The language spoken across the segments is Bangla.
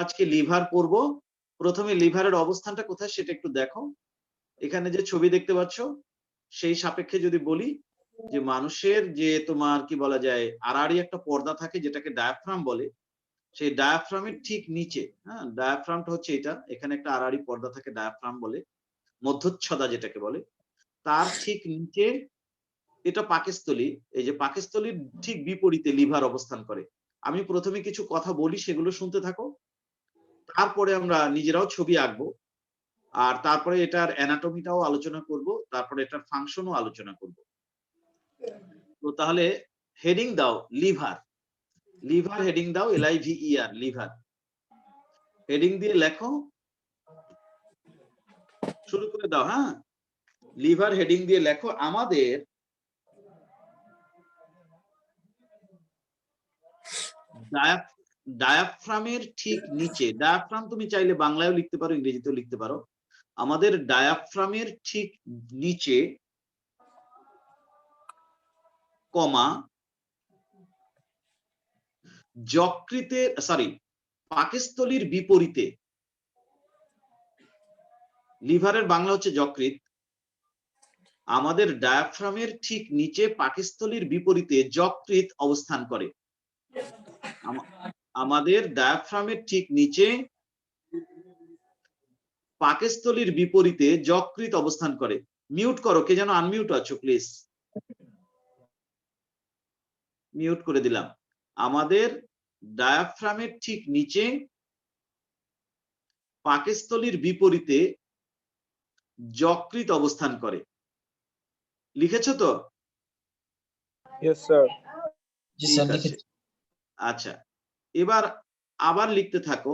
আজকে লিভার পড়ব। প্রথমে লিভারের অবস্থানটা কোথায় সেটা একটু দেখো। এখানে যে ছবি দেখতে পাচ্ছ সেই সাপেক্ষে যদি বলি যে মানুষের যে তোমার কি বলা যায় আড়াআড়ি একটা পর্দা থাকে যেটাকে ডায়াফ্রাম বলে, সেই ডায়াফ্রামের ঠিক নিচে, হ্যাঁ, ডায়াফ্রামটা হচ্ছে এটা, এখানে একটা আড়াআড়ি পর্দা থাকে ডায়াফ্রাম বলে, মধ্যচ্ছদা যেটাকে বলে, তার ঠিক নিচে এটা পাকস্থলী। এই যে পাকস্থলীর ঠিক বিপরীতে লিভার অবস্থান করে। আমি প্রথমে কিছু কথা বলি, সেগুলো শুনতে থাকো, তারপরে আমরা নিজেরাও ছবি আঁকবো, আর তারপরে এটার অ্যানাটমিটাও আলোচনা করব, তারপরে এটার ফাংশনও আলোচনা করব। তো তাহলে হেডিং দাও লিভার, লিভার হেডিং দাও, LIVER, লিভার হেডিং দিয়ে লেখো, শুরু করে দাও। হ্যাঁ, লিভার হেডিং দিয়ে লেখো, আমাদের ডায়াফ্রামের ঠিক নিচে, ডায়াফ্রাম তুমি চাইলে বাংলায়ও লিখতে পারো, ইংরেজিতেও লিখতে পারো, আমাদের ডায়াফ্রামের ঠিক নিচে, কমা, যকৃতের পাকস্থলীর বিপরীতে, লিভারের বাংলা হচ্ছে যকৃৎ, আমাদের ডায়াফ্রামের ঠিক নিচে পাকস্থলীর বিপরীতে যকৃৎ অবস্থান করে। আমাদের ডায়াফ্রামের ঠিক নিচে পাকস্থলীর বিপরীতে যকৃৎ অবস্থান করে। মিউট করো, কে যেন আনমিউট আছো প্লিজ। মিউট করে দিলাম। আমাদের ডায়াফ্রামের ঠিক নিচে পাকস্থলীর বিপরীতে যকৃৎ অবস্থান করে। লিখেছো তো? Yes sir. জি স্যার, ঠিক আছে, আচ্ছা, এবার আবার লিখতে থাকো।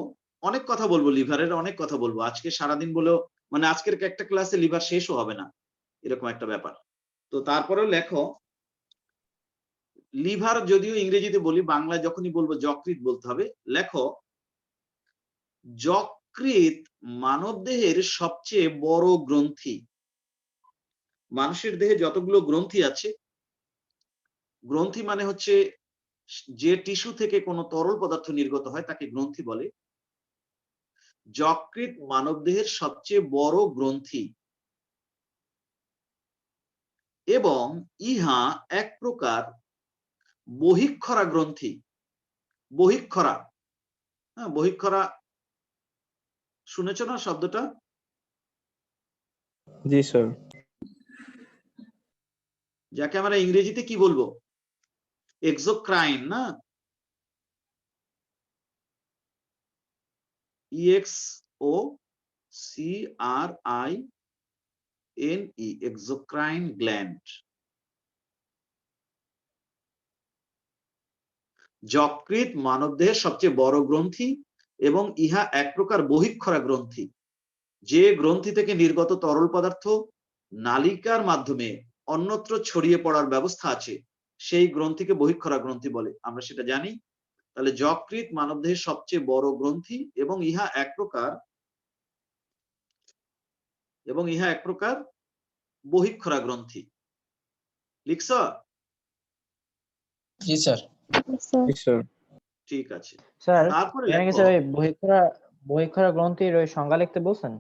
অনেক কথা বলবো লিভারের, অনেক কথা বলবো আজকে সারাদিন, বলেও মানে আজকের একটা ক্লাসে লিভার শেষও হবে না, এরকম একটা ব্যাপার। তো তারপরেও লেখো, লিভার যদিও ইংরেজিতে বলি, বাংলায় যখনই বলবো যকৃৎ বলতে হবে। লেখো, যকৃৎ মানবদেহের সবচেয়ে বড় গ্রন্থি। মানুষের দেহে যতগুলো গ্রন্থি আছে, গ্রন্থি মানে হচ্ছে যে টিস্যু থেকে কোনো তরল পদার্থ নির্গত হয় তাকে গ্রন্থি বলে। যকৃৎ মানবদেহের সবচেয়ে বড় গ্রন্থি এবং ইহা এক প্রকার বহিঃক্ষরা গ্রন্থি। বহিঃক্ষরা, হ্যাঁ, বহিঃক্ষরা শুনেছ না শব্দটা? জি স্যার। যাকে আমরা ইংরেজিতে কি বলবো, এক্সোক্রাইন, না? EXOCRINE, exocrine gland. যকৃৎ মানবদেহের সবচেয়ে বড় গ্রন্থি এবং ইহা এক প্রকার বহিঃক্ষরা গ্রন্থি। যে গ্রন্থি থেকে নির্গত তরল পদার্থ নালিকার মাধ্যমে অন্যত্র ছড়িয়ে পড়ার ব্যবস্থা আছে, সেই গ্রন্থিকে বহিঃক্ষরা গ্রন্থি বলে, আমরা সেটা জানি। তাহলে যকৃৎ মানবদেহের সবচেয়ে বড় গ্রন্থি এবং ইহা এক প্রকার বহিঃক্ষরা গ্রন্থি। লিখছ? জি স্যার। ঠিক আছে, স্যার তারপরে এখানে কি লেখো। স্যার ওই বহিঃক্ষরা গ্রন্থির ওই সংজ্ঞা লিখতে বলছেন?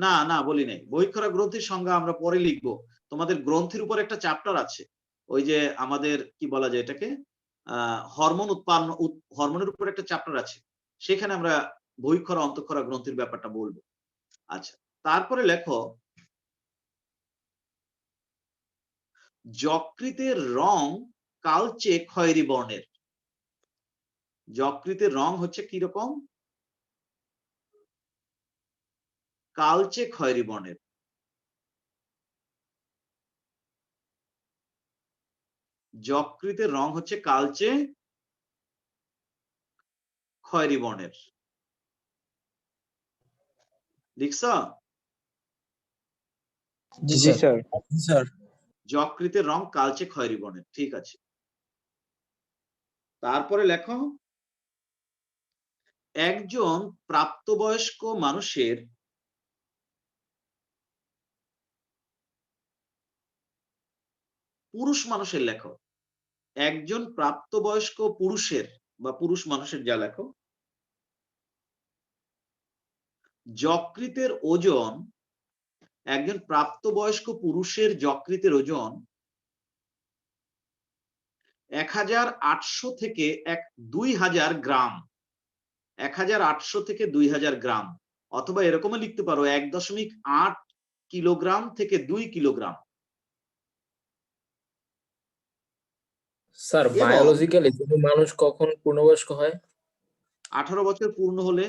না না, বলি নাই। বহিঃক্ষরা গ্রন্থির সংজ্ঞা আমরা পরে লিখবো। তোমাদের গ্রন্থির উপর একটা চ্যাপ্টার আছে, ওই যে আমাদের কি বলা যায় এটাকে, হরমোন উৎপন্ন, হরমোনের উপর একটা চ্যাপ্টার আছে, সেখানে আমরা বহিঃক্ষরা অন্তঃক্ষরা গ্রন্থির ব্যাপারটা বলবো। আচ্ছা, তারপরে লেখো, যকৃতের রং কালচে খয়েরি বর্ণের। যকৃতের রং হচ্ছে কি রকম? কালচে খয়েরি বর্ণের। যকৃতের রং হচ্ছে কালচে খয়েরি বর্ণের। লিখছ? জি জি স্যার। স্যার। যকৃতের রং কালচে খয়েরি বর্ণের, ঠিক আছে। তারপরে লেখো, একজন প্রাপ্তবয়স্ক মানুষের পুরুষ মানুষের লেখো, একজন প্রাপ্তবয়স্ক পুরুষের বা পুরুষ মানুষের যা লেখো, যকৃতের ওজন, একজন প্রাপ্তবয়স্ক পুরুষের যকৃতের ওজন 1800 থেকে 2000 গ্রাম, 1800 থেকে 2000 গ্রাম, অথবা এরকমও লিখতে পারো 1.8 কিলোগ্রাম থেকে 2 কিলোগ্রাম। স্যার এবং বায়োলজিক্যালি মানুষ কখন পূর্ণবয়স্ক হয়? 18 বছর পূর্ণ হলে।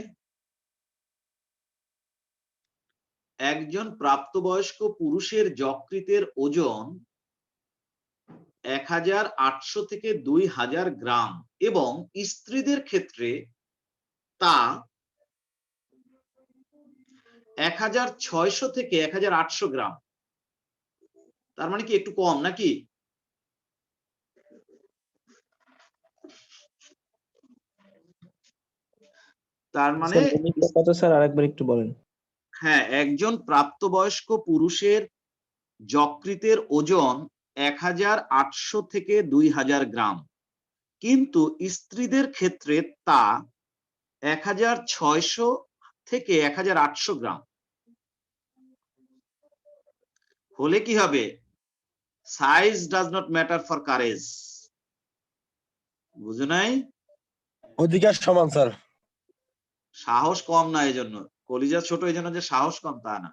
একজন প্রাপ্তবয়স্ক পুরুষের যকৃতের ওজন 1800 থেকে 2000 গ্রাম এবং স্ত্রীদের ক্ষেত্রে তা 1600 থেকে 1800 গ্রাম। তার মানে কি একটু কম নাকি? তার মানে কত স্যার, আরেকবার একটু বলেন। হ্যাঁ, একজন প্রাপ্তবয়স্ক পুরুষের যকৃতের ওজন 1800 থেকে 2000 গ্রাম, কিন্তু স্ত্রীদের ক্ষেত্রে তা 1600 থেকে 1800 গ্রাম। হলে কি হবে? Size does not matter for courage. বুঝো নাই? অধিকার সমান স্যার। সাহস কম না, এই জন্য কলিজা ছোট, এই জন্য যে সাহস কম তা না।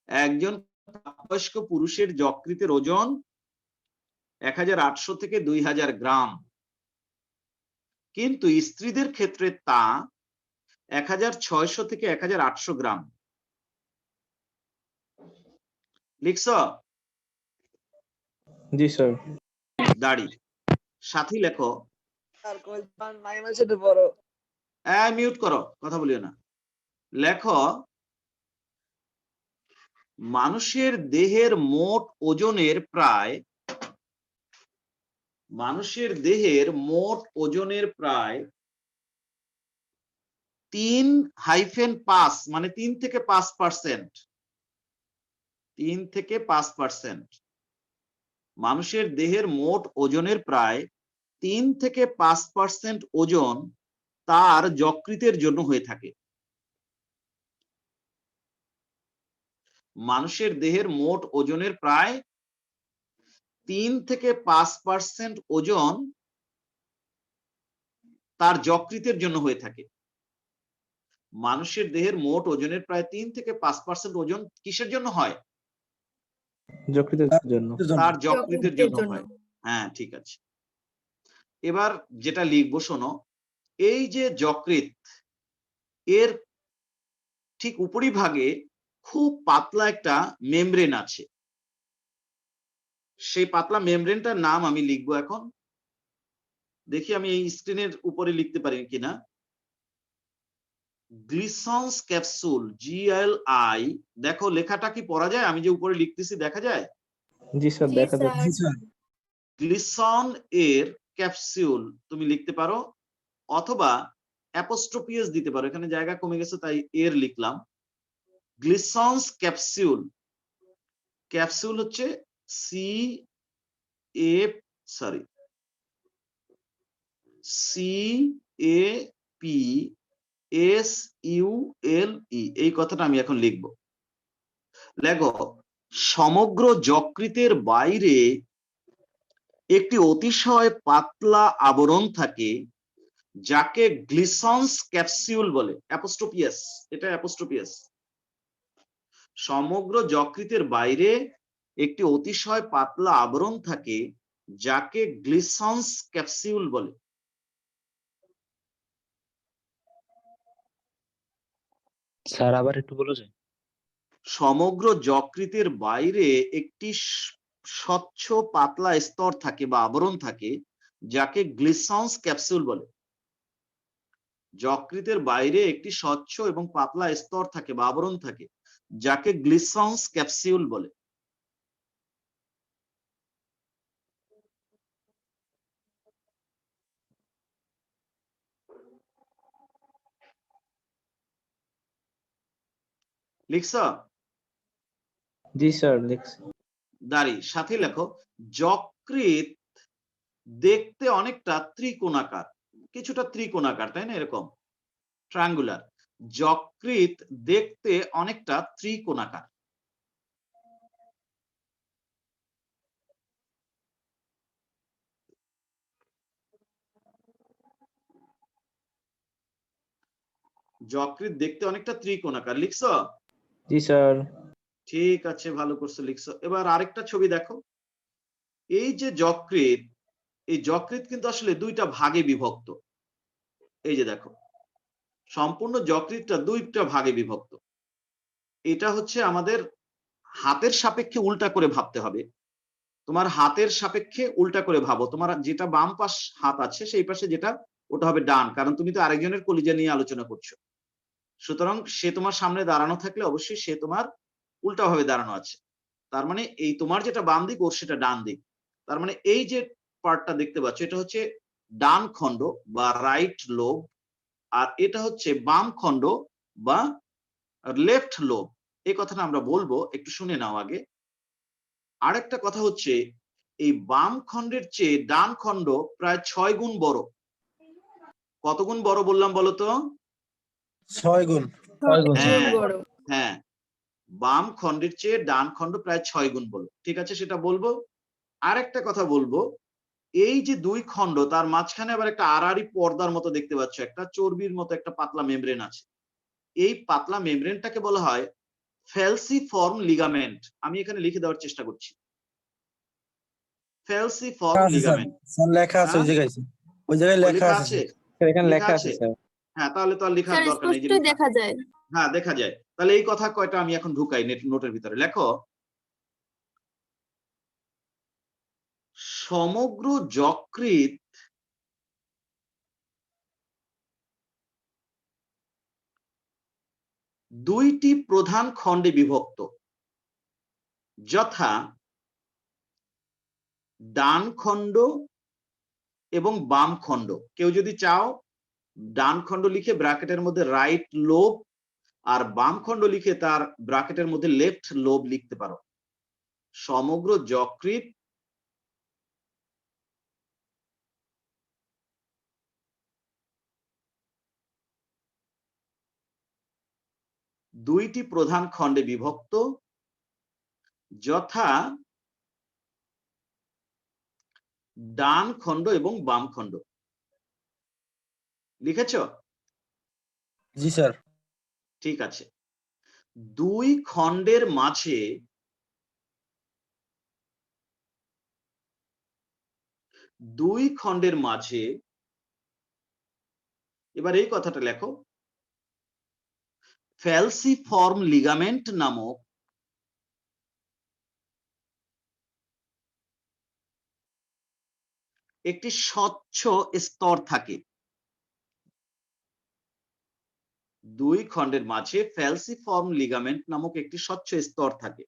একজন প্রাপ্তবয়স্ক পুরুষের যকৃতের ওজন 1800 থেকে 2000 গ্রাম, কিন্তু স্ত্রীদের ক্ষেত্রে তা 1600 থেকে 1800 গ্রাম। লিখছ? জি স্যার। দাড়ি সাথী লেখো। বড় মিউট করো, কথা বলিও না। লেখো, মানুষের দেহের মোট ওজনের প্রায় 3-5 মানে 3 থেকে 5%, 3 থেকে 5%। মানুষের দেহের মোট ওজনের প্রায় 3 থেকে 5% ওজন তার যকৃতের জন্য হয়ে থাকে। মানুষের দেহের মোট ওজনের প্রায় 3 থেকে 5% ওজন তার যকৃতের জন্য হয়ে থাকে। মানুষের দেহের মোট ওজনের প্রায় 3 থেকে 5% ওজন কিসের জন্য হয়? যকৃতের জন্য। তার যকৃতের জন্য হয়। হ্যাঁ, ঠিক আছে। এবার যেটা লিখবো শোনো, এই যে যকৃৎ, এর ঠিক উপরিভাগে খুব পাতলা একটা মেমব্রেন আছে। সেই পাতলা মেমব্রেনটার নাম আমি লিখবো এখন। দেখি আমি এই স্ক্রিনের উপরে লিখতে পারি কিনা। Glisson's capsule, GLI। দেখো লেখাটা কি পড়া যায়? আমি যে উপরে লিখতেছি দেখা যায়? জি স্যার, দেখা যাচ্ছে। গ্লিসন এর ক্যাপসুল তুমি লিখতে পারো, অথবা অ্যাপোস্ট্রোফি দিতে পারো। এখানে জায়গা কমে গেছে তাই এর লিখলাম। গ্লিসন্স ক্যাপসুল, ক্যাপসুল হচ্ছে CAPSULE। এই কথাটা আমি এখন লিখবো। লেখো, সমগ্র যকৃতের বাইরে একটি অতিশয় পাতলা আবরণ থাকে যাকে গ্লিসন্স ক্যাপসুল বলে। অ্যাপোস্ট্রোপিয়াস, এটা অ্যাপোস্ট্রোপিয়াস। সমগ্র যকৃতের বাইরে একটি অতিশয় পাতলা আবরণ থাকে যাকে গ্লিসন্স ক্যাপসুল বলে। স্যার আবার একটু বলা যায়? সমগ্র যকৃতের বাইরে একটি স্বচ্ছ পাতলা স্তর থাকে বা আবরণ থাকে যাকে গ্লিসন্স ক্যাপসুল বলে। যকৃতের বাইরে একটি স্বচ্ছ এবং পাতলা স্তর থাকে বা আবরণ থাকে যাকে গ্লিসন্স ক্যাপসুল বলে। লিখছ? জি স্যার, লিখছি। দাঁড়ি সাথে লেখো, যকৃৎ দেখতে অনেকটা ত্রিকোণাকার, কিছুটা ত্রিকোণাকার, তাই না? এরকম ট্রায়াঙ্গুলার। যকৃৎ দেখতে অনেকটা ত্রিকোণাকার। যকৃৎ দেখতে অনেকটা ত্রিকোণাকার, লিখছো? জি স্যার। ঠিক আছে, ভালো করছো, লিখছো। এবার আরেকটা ছবি দেখো। এই যে যকৃৎ, এই যকৃৎ কিন্তু আসলে দুইটা ভাগে বিভক্ত। এই যে দেখো, সম্পূর্ণ যকৃৎটা দুইটা ভাগে বিভক্ত। এটা হচ্ছে আমাদের হাতের সাপেক্ষে উল্টা করে ভাবতে হবে। তোমার হাতের সাপেক্ষে উল্টা করে ভাবো। তোমার যেটা বাম পাশ হাত আছে সেই পাশে যেটা, ওটা হবে ডান, কারণ তুমি তো আরেকজনের কলিজা নিয়ে আলোচনা করছো। সুতরাং সে তোমার সামনে দাঁড়ানো থাকলে অবশ্যই সে তোমার উল্টাভাবে দাঁড়ানো আছে। তার মানে এই তোমার যেটা বাম দিক, ওর সেটা ডান দিক। তার মানে এই যে পার্টটা দেখতে পাচ্ছ, এটা হচ্ছে ডান খণ্ড বা রাইট লোব, আর এটা হচ্ছে বাম খণ্ড বা লেফট লোব। এই কথাটা আমরা বলবো, একটু শুনে নাও আগে। আরেকটা কথা হচ্ছে, এই বাম খণ্ডের চেয়ে ডান খণ্ড প্রায় 6 গুণ বড়। কত গুণ বড় বললাম বলো তো? 6 গুণ। 6 গুণ। হ্যাঁ হ্যাঁ, বাম খণ্ডের চেয়ে ডান খণ্ড প্রায় 6 গুণ বড়। ঠিক আছে, সেটা বলবো। আরেকটা কথা বলবো, এই যে দুই খণ্ড, তার মাঝখানে আবার একটা আড়াআড়ি পর্দার মতো দেখতে পাচ্ছ, একটা চর্বির মতো একটা পাতলা মেমব্রেন আছে। এই পাতলা মেমব্রেনটাকে বলা হয় ফ্যালসিফর্ম লিগামেন্ট। আমি এখানে লিখে দেওয়ার চেষ্টা করছি, ফ্যালসিফর্ম আছে স্যার, লিগামেন্ট। স্যার লেখা আছে ওই জায়গায়, ওই জায়গায় ও, লেখা লেখা আছে আছে? স্যার। স্যার এখানে লেখা লেখা আছে আছে? স্যার। হ্যাঁ, তাহলে তো আর লেখার স্যার দরকার নেই, যে স্পষ্টই লেখা। দেখা যায়। হ্যাঁ, দেখা যায়। তাহলে এই কথা কয়টা আমি এখন ঢুকাই নোটের ভিতরে। লেখো, সমগ্র যকৃৎ দুইটি প্রধান খণ্ডে বিভক্ত, যথা ডান খণ্ড এবং বাম খণ্ড। কেউ যদি চাও ডান খণ্ড লিখে ব্র্যাকেটের মধ্যে রাইট লোব, আর বাম খণ্ড লিখে তার ব্র্যাকেটের মধ্যে লেফট লোব লিখতে পারো। সমগ্র যকৃৎ দুইটি প্রধান খণ্ডে বিভক্ত, যথা ডান খণ্ড এবং বাম খণ্ড। লিখেছ? জি স্যার। ঠিক আছে। দুই খণ্ডের মাঝে এবার এই কথাটা লেখো, ফ্যালসিফর্ম লিগামেন্ট নামক একটি স্বচ্ছ স্তর থাকে। দুই খণ্ডের মাঝে ফ্যালসিফর্ম লিগামেন্ট নামক একটি স্বচ্ছ স্তর থাকে।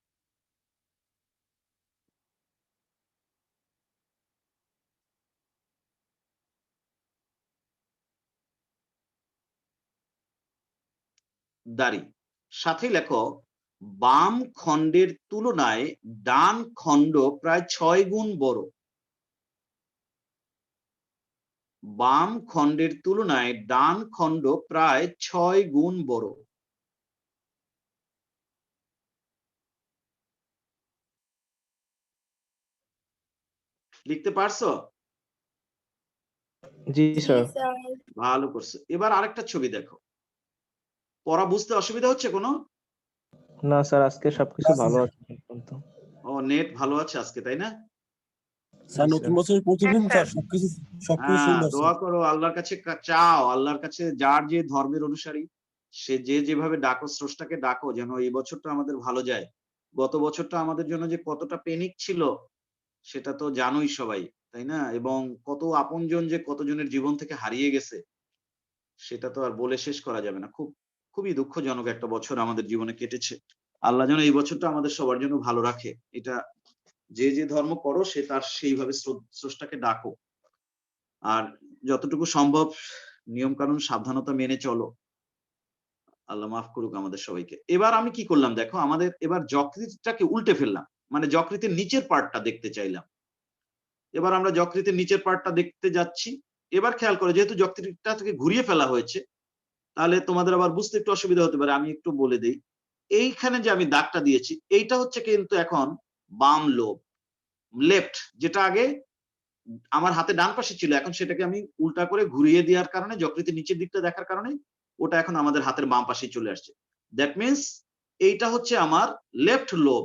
দাঁড়ি সাথে লেখো, বাম খণ্ডের তুলনায় ডান খণ্ড প্রায় 6 গুণ বড়। বাম খণ্ডের তুলনায় ডান খণ্ড প্রায় 6 গুণ বড়। লিখতে পারছো? জি স্যার। ভালো করছো। এবার আরেকটা ছবি দেখো। পড়া বুঝতে অসুবিধা হচ্ছে কোনো? না স্যার, আজকে সবকিছু না, ভালো স্যার। আছে কিন্তু। ও, নেট ভালো আছে আজকে, তাই না? স্যার নতুন বছরের প্রতিদিন স্যার সবকিছু হ্যাঁ, সুন্দর স্যার। দোয়া করো, আল্লাহর কাছে চাও, আল্লাহর কাছে যার যে ধর্মের অনুসারী সে যে যেভাবে ডাকো, স্রষ্টাকে ডাকো যেন এই বছরটা আমাদের ভালো যায়। গত বছরটা আমাদের জন্য যে কতটা পেনিক ছিল সেটা তো জানোই সবাই, তাই না? এবং কত আপনজন যে কতজনের জীবন থেকে হারিয়ে গেছে সেটা তো আর বলে শেষ করা যাবে না। খুবই দুঃখজনক একটা বছর আমাদের জীবনে কেটেছে। আল্লাহ যেন এই বছরটা আমাদের সবার জন্য ভালো রাখে। এটা যে যে ধর্ম করো সে তার সেইভাবে স্রষ্টাকে ডাকো, আর যতটুকু সম্ভব নিয়ম কানুন সাবধানতা মেনে চলো। আল্লাহ মাফ করুক আমাদের সবাইকে। এবার আমি কি করলাম দেখো, আমাদের এবার যকৃৎটাকে উল্টে ফেললাম, মানে যকৃতের নিচের পার্টটা দেখতে চাইলাম। এবার আমরা যকৃতের নিচের পার্টটা দেখতে যাচ্ছি। এবার খেয়াল করো, যেহেতু যকৃৎটা থেকে ঘুরিয়ে ফেলা হয়েছে, তাহলে তোমাদের আবার বুঝতে একটু অসুবিধা হতে পারে, আমি একটু বলে দেই। এইখানে যে আমি দাগটা দিয়েছি এইটা হচ্ছে কিন্তু এখন বাম লোব, লেফট, যেটা আগে আমার হাতে ডান পাশে ছিল, এখন সেটাকে আমি উল্টা করে ঘুরিয়ে দেওয়ার কারণে, যকৃতি নিচের দিকটা দেখার কারণে ওটা এখন আমাদের হাতের বাম পাশে চলে আসছে। দ্যাট মিনস এইটা হচ্ছে আমার লেফট লোব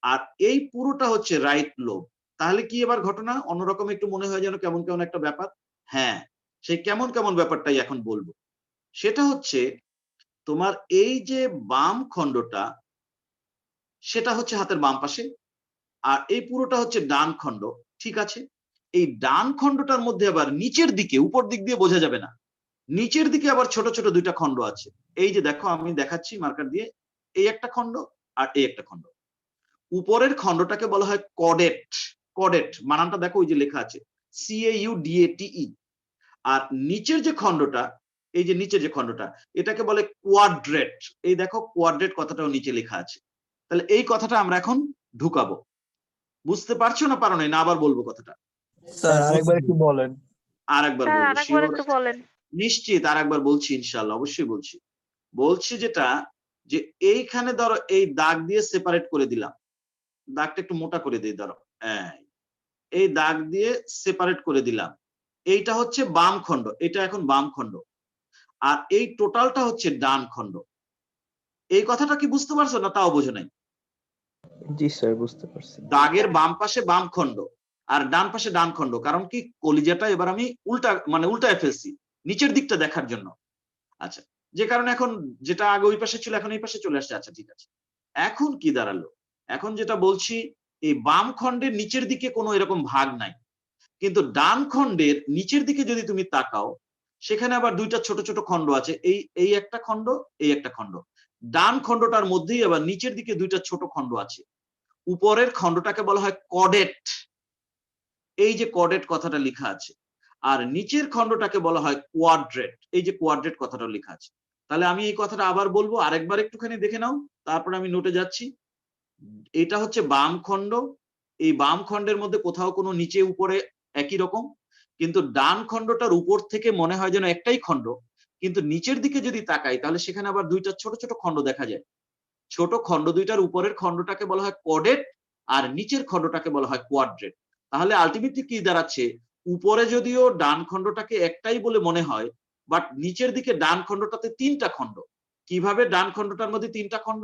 আর এই পুরোটা হচ্ছে রাইট লোব। তাহলে কি এবার ঘটনা অন্যরকম একটু মনে হয় যেন কেমন কেমন একটা ব্যাপার। হ্যাঁ, সেই কেমন কেমন ব্যাপারটাই এখন বলবো। সেটা হচ্ছে তোমার এই যে বাম খণ্ডটা সেটা হচ্ছে হাতের বাম পাশে, আর এই পুরোটা হচ্ছে ডান খণ্ড। ঠিক আছে, এই ডান খণ্ডটার মধ্যে আবার নিচের দিকে, উপর দিক দিয়ে বোঝা যাবে না, নিচের দিকে আবার ছোট ছোট দুইটা খণ্ড আছে। এই যে দেখো আমি দেখাচ্ছি মার্কার দিয়ে, এই একটা খণ্ড আর এই একটা খণ্ড। উপরের খণ্ডটাকে বলা হয় কডেট। কডেট মানানটা দেখো ওই যে লেখা আছে CAUDATE। আর নিচের যে খণ্ডটা, এই যে নিচের যে খণ্ডটা, এটাকে বলে কোয়াড্রেট। এই দেখো কোয়াড্রেট কথাটাও নিচে লেখা আছে। তাহলে এই কথাটা আমরা এখন ঢুকাবো। বুঝতে পারছো না পারো নাই? না আবার বলবো কথাটা? স্যার আরেকবার একটু বলেন। আর একবার স্যার বলবো, আরেকবার শিওর? একটু বলেন। নিশ্চিত আর একবার বলছি, ইনশাআল্লাহ অবশ্যই বলছি। বলছি যেটা, যে এইখানে ধরো এই দাগ দিয়ে সেপারেট করে দিলাম, দাগটা একটু মোটা করে দিই, ধরো এই দাগ দিয়ে সেপারেট করে দিলাম। এইটা হচ্ছে বাম খণ্ড, এটা এখন বাম খণ্ড, আর এই টোটালটা হচ্ছে ডান খণ্ড। এই কথাটা কি বুঝতে পারছো না তাও বোঝো নাই? জি স্যার, বুঝতে পারছি। দাগের বাম পাশে বাম খণ্ড আর ডান পাশে ডান খণ্ড, কারণ কি কলিজাটা এবার আমি উল্টা মানে উল্টায় ফেলছি নিচের দিকটা দেখার জন্য। আচ্ছা, যে কারণে এখন যেটা আগে ওই পাশে ছিল এখন এই পাশে চলে আসছে। আচ্ছা ঠিক আছে, এখন কি দাঁড়ালো? এখন যেটা বলছি, এই বাম খণ্ডের নিচের দিকে কোনো এরকম ভাগ নাই, কিন্তু ডান খণ্ডের নিচের দিকে যদি তুমি তাকাও, সেখানে আবার দুইটা ছোট ছোট খণ্ড আছে, এই একটা খণ্ড, এই একটা খণ্ড। ডান খণ্ডটার মধ্যেই আবার নিচের দিকে দুইটা ছোট খণ্ড আছে। উপরের খণ্ডটাকে বলা হয় কডেট, এই যে কডেট কথাটা লেখা আছে, আর নিচের খণ্ডটাকে বলা হয় কোয়াড্রেট, এই যে কোয়াড্রেট কথাটা লেখা আছে। তাহলে আমি এই কথাটা আবার বলবো, আরেকবার একটুখানি দেখে নাও, তারপরে আমি নোটে যাচ্ছি। এটা হচ্ছে বাম খণ্ড, এই বাম খণ্ডের মধ্যে কোথাও কোনো নিচে উপরে একই রকম, কিন্তু ডান খণ্ডটার উপর থেকে মনে হয় যেন একটাই খণ্ড, কিন্তু নিচের দিকে যদি তাকাই তাহলে সেখানে আবার দুইটা ছোট ছোট খণ্ড দেখা যায়। ছোট খণ্ড দুইটার উপরের খণ্ডটাকে বলা হয় কডেট আর নিচের খণ্ডটাকে বলা হয় কোয়াড্রেট। তাহলে আলটিমেটলি কি দাঁড়াচ্ছে, উপরে যদিও ডান খণ্ডটাকে একটাই বলে মনে হয়, বাট নিচের দিকে ডান খণ্ডটাতে তিনটা খণ্ড। কিভাবে ডান খণ্ডটার মধ্যে তিনটা খণ্ড?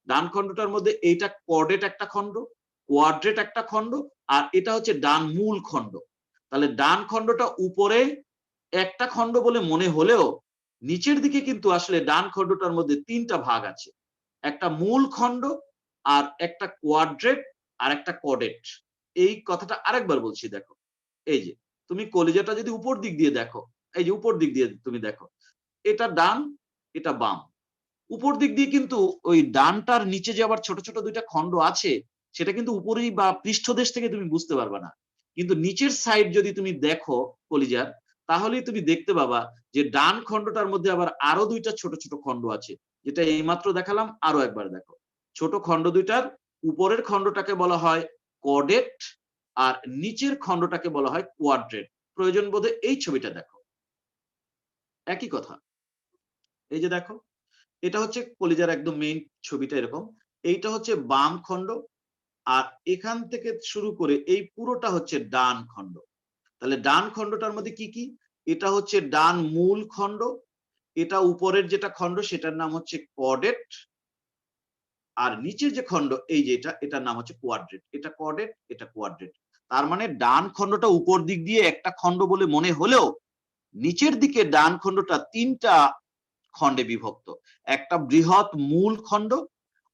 ডান খণ্ডটার মধ্যে এইটা কডেট একটা খণ্ড, কোয়াড্রেট একটা খণ্ড, আর এটা হচ্ছে ডান মূল খণ্ড। তাহলে ডান খণ্ডটা উপরে একটা খণ্ড বলে মনে হলেও নিচের দিকে কিন্তু আসলে ডান খণ্ডটার মধ্যে তিনটা ভাগ আছে, একটা মূল খণ্ড আর একটা কোয়াড্রেট আর একটা কডেট। এই কথাটা আরেকবার বলছি, দেখো এই যে তুমি কলিজাটা যদি উপর দিক দিয়ে দেখো, এই যে উপর দিক দিয়ে তুমি দেখো, এটা ডান এটা বাম। উপর দিক দিয়ে কিন্তু ওই ডানটার নিচে যে আবার ছোট ছোট দুইটা খণ্ড আছে, সেটা কিন্তু উপরেই বা পৃষ্ঠদেশ থেকে তুমি বুঝতে পারবে না, কিন্তু নিচের সাইড যদি তুমি দেখো কলিজার, তাহলেই তুমি দেখতে পাবা যে ডান খণ্ডটার মধ্যে আবার আরো দুইটা ছোট ছোট খণ্ড আছে, যেটা এইমাত্র দেখালাম। আরো একবার দেখো, ছোট খণ্ড দুইটার উপরের খণ্ডটাকে বলা হয় কডেট আর নিচের খণ্ডটাকে বলা হয় কোয়াড্রেট। প্রয়োজন বোধে এই ছবিটা দেখো, একই কথা। এই যে দেখো, এটা হচ্ছে কলিজার একদম মেইন ছবিটা এরকম, এইটা হচ্ছে বাম খণ্ড, আর এখান থেকে শুরু করে এই পুরোটা হচ্ছে ডান খণ্ড। তাহলে ডান খণ্ডটার মধ্যে কি কি? এটা হচ্ছে ডান মূল খণ্ড, এটা উপরের যেটা খণ্ড সেটার নাম হচ্ছে কডেট, আর নিচের যে খণ্ড এই যে এটার নাম হচ্ছে কোয়াড্রেট। এটা কডেট এটা কোয়াড্রেট। তার মানে ডান খণ্ডটা উপর দিক দিয়ে একটা খণ্ড বলে মনে হলেও নিচের দিকে ডান খণ্ডটা তিনটা খণ্ডে বিভক্ত, একটা বৃহৎ মূল খণ্ড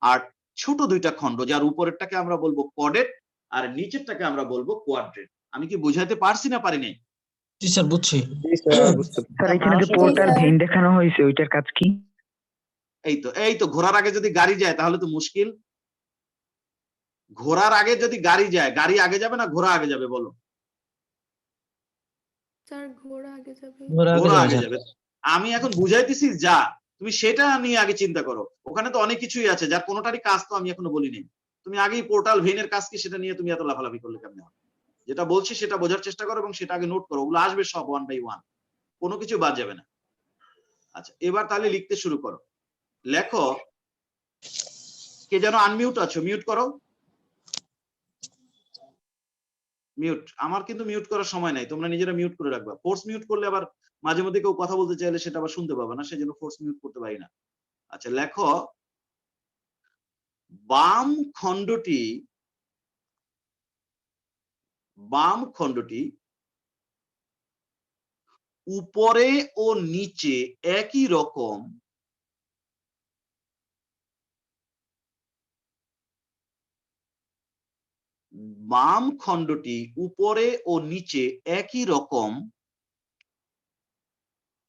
আর ছোট দুইটা খণ্ড, যার উপরেরটাকে আমরা বলবো কডেট আর নিচেরটাকে আমরা বলবো কোয়াড্রেট। আমি কি বুঝাইতে পারছি না পারি নাই? জি স্যার বুঝছি। জি স্যার, বুঝতে পারছি। স্যার এখানে যে পোর্টাল ভেইন দেখানো হয়েছে ওইটার কাজ কি? এই তো ঘোড়ার আগে যদি গাড়ি যায় তাহলে তো মুশকিল। ঘোড়ার আগে যদি গাড়ি যায়, গাড়ি আগে যাবে না ঘোড়া আগে যাবে বলো? স্যার ঘোড়া আগে যাবে। ঘোড়া আগে যাবে। আমি এখন বুঝাইতেছি যা, তুমি সেটা নিয়ে আগে চিন্তা করো। ওখানে তো অনেক কিছুই আছে যার কোনোটারই কাজ তো আমি এখনো বলিনি। তুমি আগেই পোর্টাল ভেইনের কাজ কি সেটা নিয়ে তুমি এত লাফালাফি করলে কেমনে হবে? যেটা বলছি সেটা বোঝার চেষ্টা করো এবং সেটা আগে নোট করো, ওগুলো আসবে সব ওয়ান বাই ওয়ান, কোনো কিছু বাদ যাবে না। আচ্ছা, এবার তাহলে লিখতে শুরু করো। লেখো, কে যেন আনমিউট আছো, মিউট করো। মিউট, আমার কিন্তু মিউট করার সময় নাই, তোমরা নিজেরা মিউট করে রাখবা। ফোর্স মিউট করলে আবার মাঝে মধ্যে কেউ কথা বলতে চাইলে সেটা আবার শুনতে পাবে না, সেজন্য ফোর্স মিউট করতে পারি না। আচ্ছা, লেখো, বাম খণ্ডটি উপরে ও নিচে একই রকম বাম খণ্ডটি উপরে ও নিচে একই রকম,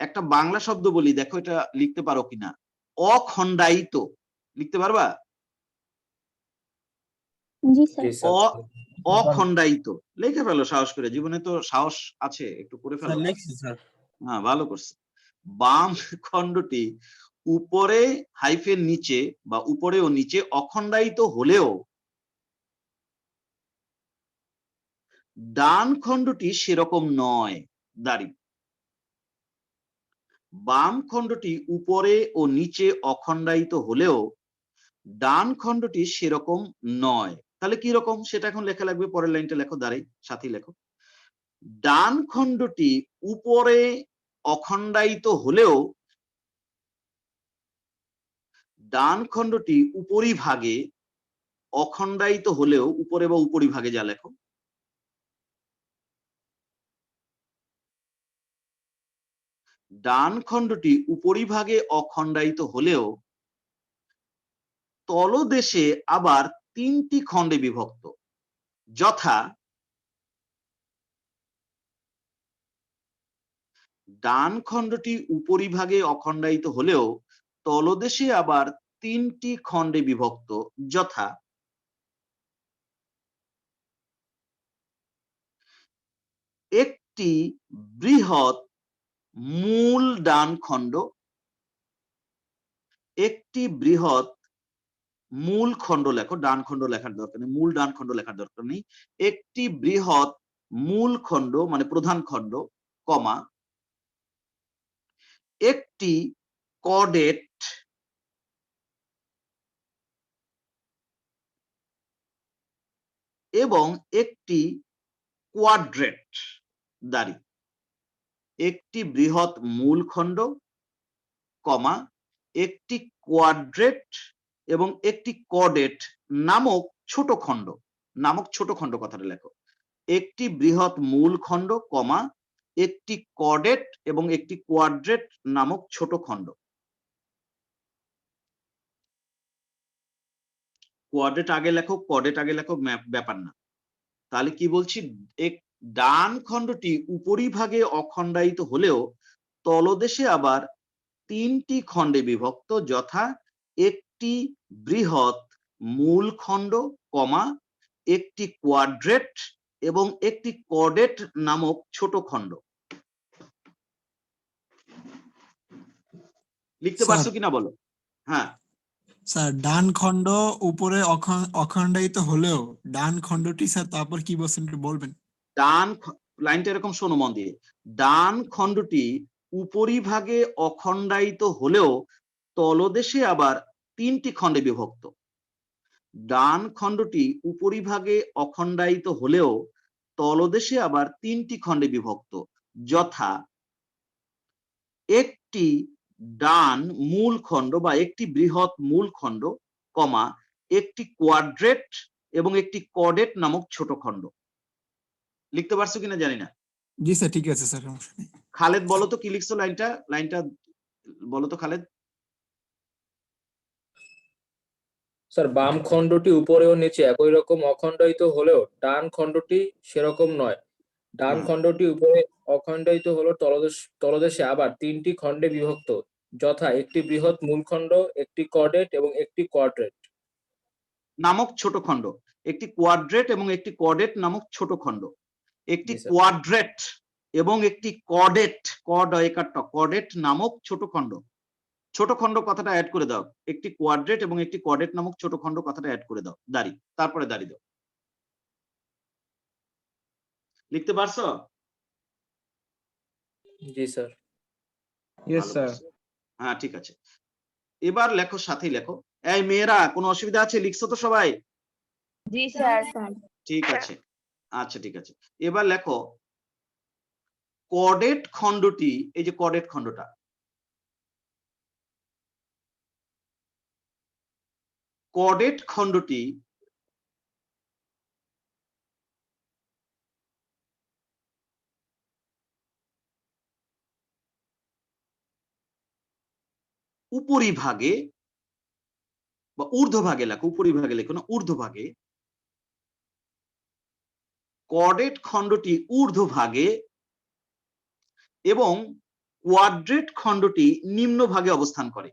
একটা বাংলা শব্দ বলি, দেখো এটা লিখতে পারো কিনা। অখণ্ডায়িত, লিখতে পারবা? জি স্যার। জি স্যার। অখণ্ডায়িত লিখে ফেলো সাহস করে, জীবনে তো সাহস আছে, একটু করে স্যার ফেলো। লিখছি স্যার। হ্যাঁ, ভালো করছে। বাম খণ্ডটি উপরে হাইফেন নিচে বা উপরে ও নিচে অখণ্ডায়িত হলেও ডান খণ্ডটি সেরকম নয়। দাঁড়ি, বাম খণ্ডটি উপরে ও নিচে অখণ্ডায়িত হলেও ডান খণ্ডটি সেরকম নয়। তাহলে কি রকম সেটা এখন লেখা লাগবে, পরের লাইনটা লেখো, দাঁড়াই সাথী লেখো। ডান খণ্ডটি উপরে অখণ্ডায়িত হলেও ডান খণ্ডটি উপরিভাগে অখণ্ডায়িত হলেও, উপরে বা উপরিভাগে যা লেখো, ডান খণ্ডটি উপরিভাগে অখণ্ডায়িত হলেও তলদেশে আবার 3টি খণ্ডে বিভক্ত, যথা ডান খণ্ডটি উপরিভাগে অখণ্ডায়িত হলেও তলদেশে আবার 3টি খণ্ডে বিভক্ত, যথা একটি বৃহৎ মূল ডান খণ্ড, একটি বৃহৎ মূল খণ্ড লেখো, ডান খণ্ড লেখার দরকার নেই, মূল ডান খণ্ড লেখার দরকার নেই। একটি বৃহৎ মূল খণ্ড মানে প্রধান খণ্ড, কমা একটি কর্ডেট এবং একটি কোয়াড্রেট। দাঁড়ি, একটি বৃহৎ মূল খণ্ড, কমা একটি কোয়াড্রেট এবং একটি কর্ডেট নামক ছোট খণ্ড, নামক ছোট খণ্ড কথাটা লেখো। একটি বৃহৎ মূল খণ্ড, কমা একটি কর্ডেট এবং একটি কোয়াড্রেট নামক ছোট খণ্ড। কোয়াড্রেট আগে লেখো, কর্ডেট আগে লেখো, ব্যাপার না। তাহলে কি বলছি, ডান খণ্ডটি উপরিভাগে অখণ্ডায়িত হলেও তলদেশে আবার 3টি খণ্ডে বিভক্ত, যথা একটি বৃহৎ মূল খণ্ড, কমা একটি কোয়াড্রেট এবং একটি কর্ডেট নামক ছোট খণ্ড। লিখতে পারছো কিনা বলো? হ্যাঁ স্যার, ডান খণ্ড উপরে অখণ্ডায়িত হলেও ডান খণ্ডটি, স্যার তারপর কি বলছেন একটু বলবেন? লাইনটা এরকম শোনো মন দিয়ে। ডান খণ্ডটি উপরিভাগে অখণ্ডায়িত হলেও তলদেশে আবার 3টি খণ্ডে বিভক্ত। ডান খণ্ডটি উপরিভাগে অখণ্ডায়িত হলেও তলদেশে আবার 3টি খণ্ডে বিভক্ত, যথা একটি ডান মূল খণ্ড বা একটি বৃহৎ মূল খণ্ড, কমা একটি কোয়াড্রেট এবং একটি কর্ডেট নামক ছোট খণ্ড। লিখতে পারছো কিনা জানি না। জি স্যার, ঠিক আছে স্যার, সমস্যা নেই। খালেদ বলো তো কি লিখছো, লাইনটা বলো তো খালেদ। স্যার, বাম খণ্ডটি উপরে ও নিচে একই রকম অখণ্ডায়িত হলেও ডান খণ্ডটি সেরকম নয়। ডান খণ্ডটি উপরে অখণ্ডায়িত হলো তলদেশে আবার 3টি খণ্ডে বিভক্ত, যথা একটি বৃহৎ মূল খণ্ড, একটি কর্ডেট এবং একটি কোয়াড্রেট নামক ছোট খণ্ড। একটি কোয়াড্রেট এবং একটি কর্ডেট নামক ছোট খণ্ড। একটি জি স্যার। কোয়াড্রেট এবং একটি কর্ডেট নামক ছোট খণ্ড। ছোট খণ্ড কথাটা অ্যাড করে দাও, একটি কোয়াড্রেট এবং একটি কর্ডেট নামক ছোট খণ্ড কথাটা অ্যাড করে দাও। দাঁড়ি, তারপরে দাঁড়ি দাও। লিখতে পারছো? জি স্যার। ইয়েস ভালো স্যার। করছো। হ্যাঁ ঠিক আছে, এবার লেখো, সাথেই লেখো। এই মেয়েরা কোনো অসুবিধা আছে? লিখছো তো সবাই? জি স্যার। ঠিক আছে, আচ্ছা ঠিক আছে। এবার লেখো কর্ডেট খণ্ডটি, এই যে কর্ডেট খণ্ডটা, কর্ডেট খণ্ডটি উপরিভাগে বা ঊর্ধ্বভাগে লেখো, উপরিভাগে লেখো না, ঊর্ধ্বভাগে। কর্ডেট খণ্ডটি ঊর্ধ্বভাগে এবং কোয়াড্রেট খণ্ডটি নিম্নভাগে অবস্থান করে।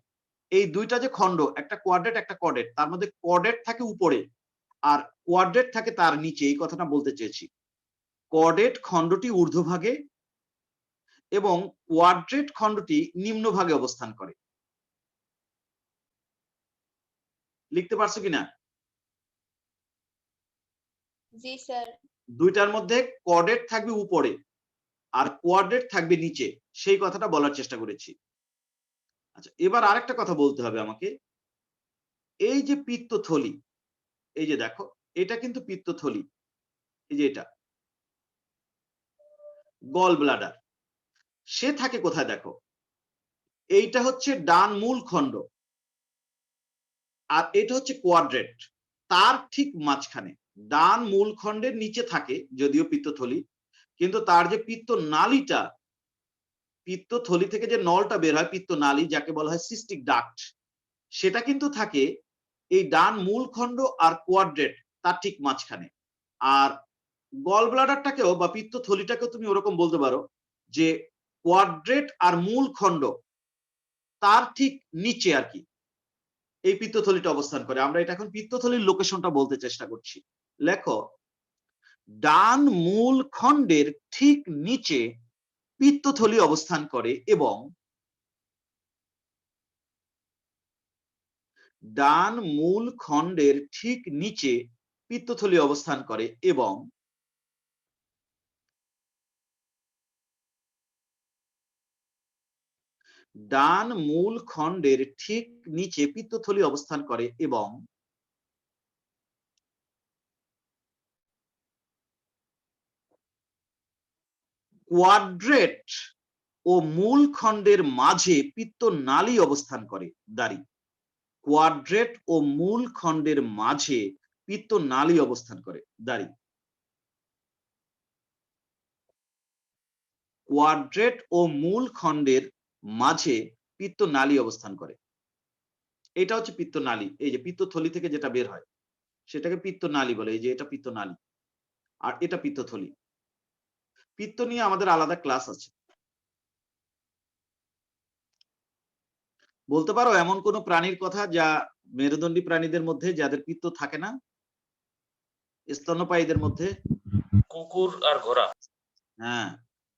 এই দুইটা যে খণ্ড, একটা কোয়াড্রেট একটা কর্ডেট, তার মধ্যে কর্ডেট থাকে উপরে আর কোয়াড্রেট থাকে তার নিচে, এই কথাটা বলতে চেয়েছি। কর্ডেট খণ্ডটি ঊর্ধ্বভাগে এবং কোয়াড্রেট খণ্ডটি নিম্নভাগে অবস্থান করে। লিখতে পারছো কিনা? জি স্যার। দুইটার মধ্যে কর্ডেট থাকবে উপরে আর কোয়াড্রেট থাকবে নিচে, সেই কথাটা বলার চেষ্টা করেছি। আচ্ছা, এবার আরেকটা কথা বলতে হবে আমাকে। এই যে পিত্তথলি, এই যে দেখো, এটা কিন্তু পিত্তথলি, এই যে এটা গল ব্লাডার, সে থাকে কোথায় দেখো, এইটা হচ্ছে ডান মূল খণ্ড আর এটা হচ্ছে কোয়াড্রেট, তার ঠিক মাঝখানে ডান মূল খণ্ডের নিচে থাকে যদিও পিত্তথলি, কিন্তু তার যে পিত্ত নালীটা, পিত্তথলি থেকে যে নলটা বের হয় পিত্ত নালী, যাকে বলা হয় সিস্টিক ডাক্ট, সেটা কিন্তু থাকে এই ডান মূল খণ্ড আর কোয়াড্রেট তার ঠিক মাঝখানে। আর গল ব্লাডারটাকেও বা পিত্তথলিটাকেও তুমি ওরকম বলতে পারো যে কোয়াড্রেট আর মূল খণ্ড তার ঠিক নিচে আর কি এই পিত্তথলিটা অবস্থান করে। আমরা এটা এখন পিত্তথলির লোকেশনটা বলতে চেষ্টা করছি। লেখো, ডান মূল খণ্ডের ঠিক নিচে পিত্তথলি অবস্থান করে এবং ডান মূল খণ্ডের ঠিক নিচে পিত্তথলি অবস্থান করে এবং ডান মূল খণ্ডের ঠিক নিচে পিত্তথলি অবস্থান করে এবং কোয়াড্রেট ও মূল খণ্ডের মাঝে পিত্ত নালী অবস্থান করে। দাঁড়ি, কোয়াড্রেট ও মূল খণ্ডের মাঝে পিত্ত নালী অবস্থান করে। দাঁড়ি, কোয়াড্রেট ও মূল খণ্ডের মাঝে পিত্ত নালী অবস্থান করে। এটা হচ্ছে পিত্ত নালী, এই যে পিত্তথলি থেকে যেটা বের হয় সেটাকে পিত্ত নালী বলে। এই যে এটা পিত্ত নালী আর এটা পিত্তথলি। পিত্ত নিয়ে আমাদের আলাদা ক্লাস আছে। বলতে পারো এমন কোন প্রাণীর কথা যা মেরুদণ্ডী প্রাণীদের মধ্যে যাদের পিত্ত থাকে না? স্তন্যপায়ীদের মধ্যে কুকুর আর ঘোড়া। হ্যাঁ,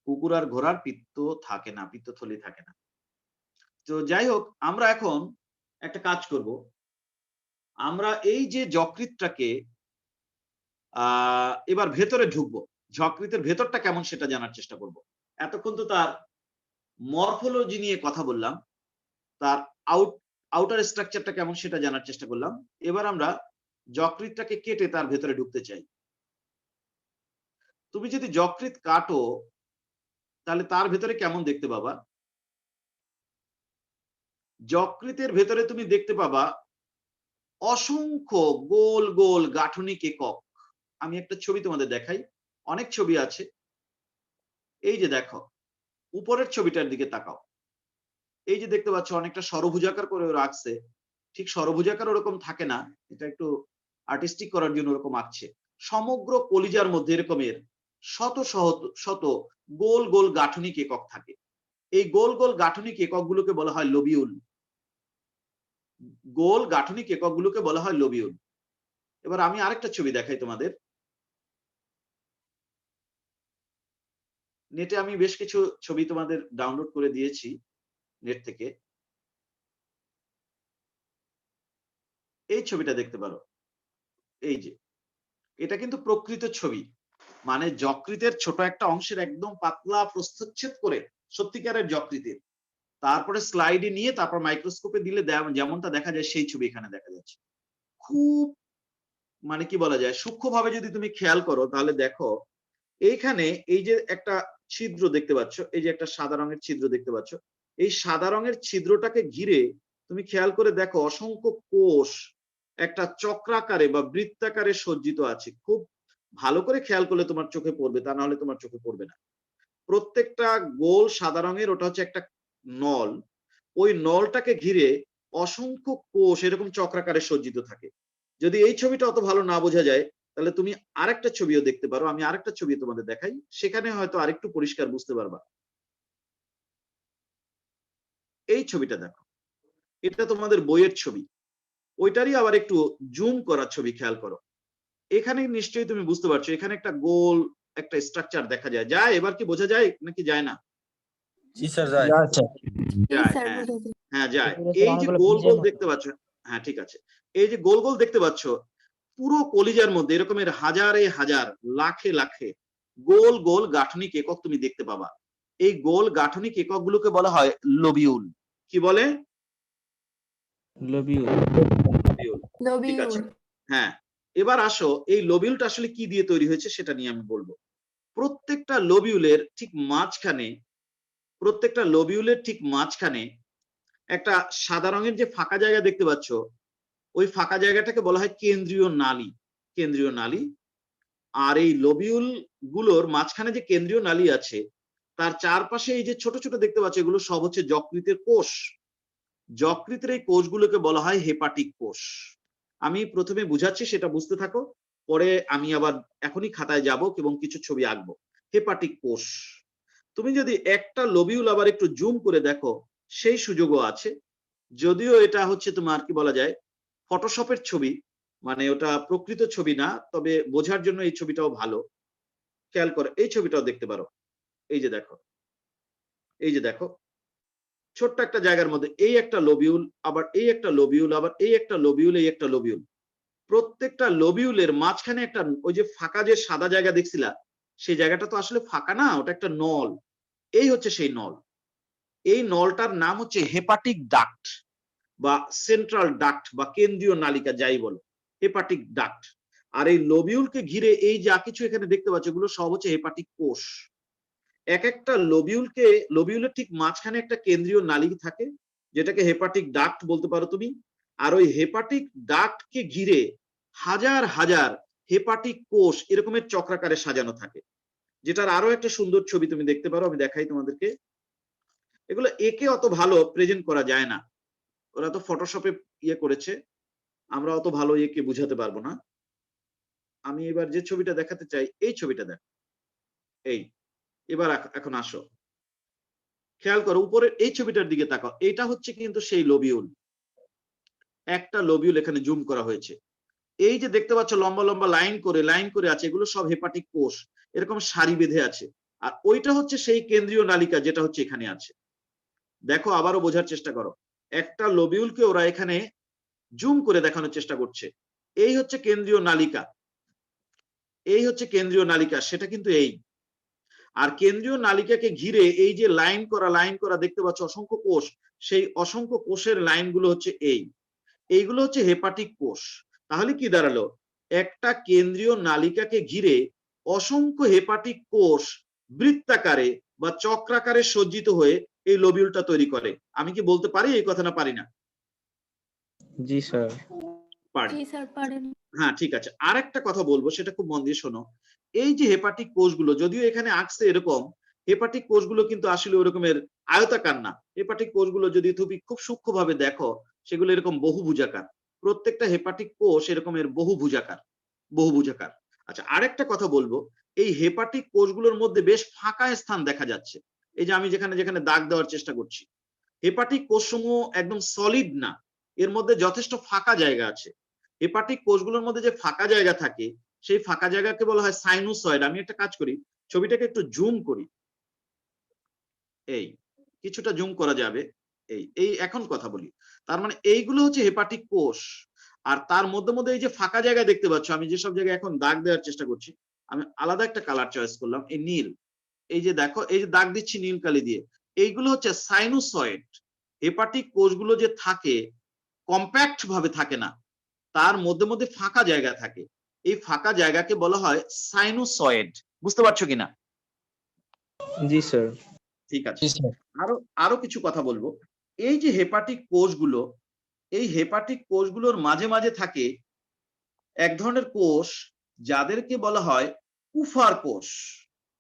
কুকুর আর ঘোড়ার পিত্ত থাকে না, পিত্তথলি থাকে না। তো যাই হোক, আমরা এখন একটা কাজ করব। আমরা এই যে যকৃৎটাকে এবার ভেতরে ঢুকবো, যকৃতের ভেতরটা কেমন সেটা জানার চেষ্টা করব। এতক্ষণ তো তার মরফোলজি নিয়ে কথা বললাম, তার আউটার স্ট্রাকচারটা কেমন সেটা জানার চেষ্টা করলাম। এবার আমরা যকৃৎটাকে কেটে তার ভেতরে ঢুকতে চাই। তুমি যদি যকৃৎ কাটো তাহলে তার ভেতরে কেমন দেখতে পাবা? যকৃতের ভেতরে তুমি দেখতে পাবা অসংখ্য গোল গোল গাঠনিক একক। আমি একটা ছবি তোমাদের দেখাই, অনেক ছবি আছে। এই যে দেখো, উপরের ছবিটার দিকে তাকাও, এই যে দেখতে পাচ্ছ অনেকটা ষড়ভুজাকার করে রাখছে। ঠিক ষড়ভুজাকার ওরকম থাকে না, এটা একটু আর্টিস্টিক করার জন্য ওরকম আঁকছে। সমগ্র কলিজার মধ্যে এরকমের শত শত শত গোল গোল গাঠনিক একক থাকে। এই গোল গোল গাঠনিক এককগুলোকে বলা হয় লোবিউল। গোল গাঠনিক এককগুলোকে বলা হয় লোবিউল। এবার আমি আরেকটা ছবি দেখাই তোমাদের। নেটে আমি বেশ কিছু ছবি তোমাদের ডাউনলোড করে দিয়েছি নেট থেকে। এই ছবিটা দেখতে পারো, এই যে এটা কিন্তু প্রকৃত ছবি, মানে যকৃতের ছোট একটা অংশের একদম পাতলা প্রস্থচ্ছেদ করে সত্যিকারের যকৃতের তারপরে স্লাইডে নিয়ে তারপর মাইক্রোস্কোপে দিলে যেমনটা দেখা যায় সেই ছবি এখানে দেখা যাচ্ছে। খুব মানে কি বলা যায়, সূক্ষ্মভাবে যদি তুমি খেয়াল করো তাহলে দেখো এইখানে এই যে একটা ছিদ্র দেখতে পাচ্ছ, এই যে একটা সাদা রঙের ছিদ্র দেখতে পাচ্ছ, এই সাদা রঙের ছিদ্রটাকে ঘিরে তুমি খেয়াল করে দেখো অসংখ্য কোষ একটা চক্রাকারে বা বৃত্তাকারে সজ্জিত আছে। খুব ভালো করে খেয়াল করলে তোমার চোখে পড়বে, তা না হলে তোমার চোখে পড়বে না। প্রত্যেকটা গোল সাদা রঙের, ওটা হচ্ছে একটা নল। ওই নলটাকে ঘিরে অসংখ্য কোষ এরকম চক্রাকারে সজ্জিত থাকে। যদি এই ছবিটা অত ভালো না বোঝা যায় তাহলে তুমি আরেকটা ছবিও দেখতে পারো। আমি আরেকটা ছবি তোমাদের দেখাই, সেখানে হয়তো আরেকটু পরিষ্কার বুঝতে পারবা। এই ছবিটা দেখো, এটা তোমাদের বইয়ের ছবি, ওইটারই আবার একটু জুম করা ছবি, খেয়াল করো। এখানে নিশ্চয়ই তুমি বুঝতে পারছো এখানে একটা গোল একটা স্ট্রাকচার দেখা যায়। যায় এবার কি বোঝা যায় নাকি যায় না? জি স্যার যায়। যায়, হ্যাঁ হ্যাঁ যায়। এগুলো তো এই যে অনেকগুলো গোল বীজের গোল মতো। দেখতে পাচ্ছ, হ্যাঁ ঠিক আছে, এই যে গোল গোল দেখতে পাচ্ছ, পুরো কলিজার মধ্যে এরকমের হাজারে হাজার লাখে লাখে গোল গোল গাঠনিক একক তুমি দেখতে পাবা। এই গোল গাঠনিক একক গুলোকে বলা হয় লোবিউল। কি বলে? লোবিউল। ঠিক আছে, হ্যাঁ। এবার আসো, এই লোবিউলটা আসলে কি দিয়ে তৈরি হয়েছে সেটা নিয়ে আমি বলবো। প্রত্যেকটা লোবিউলের ঠিক মাঝখানে একটা সাদা রঙের যে ফাঁকা জায়গা দেখতে পাচ্ছ, ওই ফাঁকা জায়গাটাকে বলা হয় কেন্দ্রীয় নালী। আর এই লোবিউল গুলোর মাঝখানে যে কেন্দ্রীয় নালী আছে, তার চারপাশে এই যে ছোট ছোট দেখতে পাচ্ছ, এগুলো সব হচ্ছে যকৃতের কোষ। যকৃতের এই কোষগুলোকে বলা হয় হেপাটিক কোষ। আমি প্রথমে বুঝাচ্ছি, সেটা বুঝতে থাকো, পরে আমি আবার এখনই খাতায় যাব এবং কিছু ছবি আঁকবো। হেপাটিক কোষ, তুমি যদি একটা লোবিউল আবার একটু জুম করে দেখো সেই সুযোগও আছে। যদিও এটা হচ্ছে তোমার কি বলা যায় ফটোশপের ছবি, মানে ওটা প্রকৃত ছবি না, তবে বোঝার জন্য এই ছবিটাও ভালো। খেয়াল করো, এই ছবিটাও দেখতে পারো। এই যে দেখো ছোট্ট একটা জায়গার মধ্যে এই একটা লোবিউল, আবার এই একটা লোবিউল, আবার এই একটা লোবিউল, এই একটা লোবিউল। প্রত্যেকটা লোবিউলের মাঝখানে একটা ওই যে ফাঁকা যে সাদা জায়গা দেখছিলা, সেই জায়গাটা তো আসলে ফাঁকা না, ওটা একটা নল। এই হচ্ছে সেই নল। এই নলটার নাম হচ্ছে হেপাটিক ডাক্ট বা সেন্ট্রাল ডাক্ট বা কেন্দ্রীয় নালিকা, যাই বলো, হেপাটিক ডাক্ট। আর এই লোবিউলকে ঘিরে এই যা কিছু এখানে দেখতে পাচ্ছ, এগুলো সব হচ্ছে হেপাটিক কোষ। এক একটা লোবিউলের ঠিক মাঝখানে একটা কেন্দ্রীয় নালী থাকে, যেটাকে হেপাটিক ডাক্ট বলতে পারো তুমি। আর ওই হেপাটিক ডাক্টকে ঘিরে হাজার হাজার হেপাটিক কোষ এরকমের চক্রাকারে সাজানো থাকে, যেটার আরো একটা সুন্দর ছবি তুমি দেখতে পারো, আমি দেখাই তোমাদেরকে। এগুলো একে অত ভালো প্রেজেন্ট করা যায় না, ওরা তো ফটোশপে করেছে, আমরা অত ভালো একে বুঝাতে পারবো না। আমি এবার যে ছবিটা দেখাতে চাই, এই ছবিটা দেখো। এই এবার এখন আসো, খেয়াল করো উপরের এই ছবিটার দিকে তাকাও। এটা হচ্ছে কিন্তু সেই লোবিউল, একটা লোবিউল এখানে জুম করা হয়েছে। এই যে দেখতে পাচ্ছ লম্বা লম্বা লাইন করে আছে, এগুলো সব হেপাটিক কোষ এরকম সারি বেঁধে আছে। আর ওইটা হচ্ছে সেই কেন্দ্রীয় নালিকা, যেটা হচ্ছে এখানে আছে। দেখো আবারও বোঝার চেষ্টা করো, একটা লোবিউলকে ওরা এখানে জুম করে দেখানোর চেষ্টা করছে। এই হচ্ছে কেন্দ্রীয় নালিকা, সেটা কিন্তু এই। আর কেন্দ্রীয় নালিকাকে ঘিরে এই যে লাইন করা দেখতে পাচ্ছ অসংখ্য কোষ, সেই অসংখ্য কোষের লাইনগুলো হচ্ছে এইগুলো হচ্ছে হেপাটিক কোষ। তাহলে কি দাঁড়ালো, একটা কেন্দ্রীয় নালিকাকে ঘিরে অসংখ্য হেপাটিক কোষ বৃত্তাকারে বা চক্রাকারে সজ্জিত হয়ে এই লোবিউলটা তৈরি করে। আমি কি বলতে পারি এই কথা, না পারি না? জি স্যার। পারি। হ্যাঁ ঠিক আছে, আরেকটা কথা বলবো, সেটা খুব মন দিয়ে শোনো। এই যে হেপাটিক কোষগুলো, যদিও এখানে আঁকছে এরকম, হেপাটিক কোষগুলো কিন্তু আসলে ওরকমের আয়তাকার না। হেপাটিক কোষগুলো যদি তুমি খুব সূক্ষ্মভাবে দেখো, সেগুলো এরকম বহুভুজাকার। প্রত্যেকটা হেপাটিক কোষ এরকমের বহুভুজাকার। আচ্ছা, আরেকটা কথা বলবো, এই হেপাটিক কোষগুলোর মধ্যে বেশ ফাঁকা স্থান দেখা যাচ্ছে। এই যে আমি যেখানে যেখানে দাগ দেওয়ার চেষ্টা করছি, হেপাটিক কোষসমূহ একদম সলিড না, এর মধ্যে যথেষ্ট ফাঁকা জায়গা আছে। হেপাটিক কোষগুলোর মধ্যে যে ফাঁকা জায়গা থাকে, সেই ফাঁকা জায়গাকে বলা হয় সাইনোসয়েড। আমি একটা কাজ করি, ছবিটাকে একটু জুম করি, এই কিছুটা জুম করা যাবে। এই এখন কথা বলি। তার মানে এইগুলো হচ্ছে হেপাটিক কোষ। আর তার মধ্যে মধ্যে এই যে ফাঁকা জায়গা দেখতে পাচ্ছ, আমি যেসব জায়গায় এখন দাগ দেওয়ার চেষ্টা করছি, আমি আলাদা একটা কালার চয়েস করলাম, এই নীল। এই যে দেখো, এই যে দাগ দিচ্ছি নীল কালি দিয়ে, এইগুলো হচ্ছে সাইনোসয়েড। হেপাটিক কোষগুলো যে থাকে কম্প্যাক্ট ভাবে থাকে না, তার মধ্যে মধ্যে ফাঁকা জায়গা থাকে, এই ফাঁকা জায়গাকে বলা হয় সাইনোসয়েড। বুঝতে পারছো কিনা? জি স্যার। ঠিক আছে, জি স্যার। আরো কিছু কথা বলবো। এই যে হেপাটিক কোষগুলো, এই হেপাটিক কোষগুলোর মাঝে মাঝে থাকে এক ধরনের কোষ যাদেরকে বলা হয় কুফার কোষ।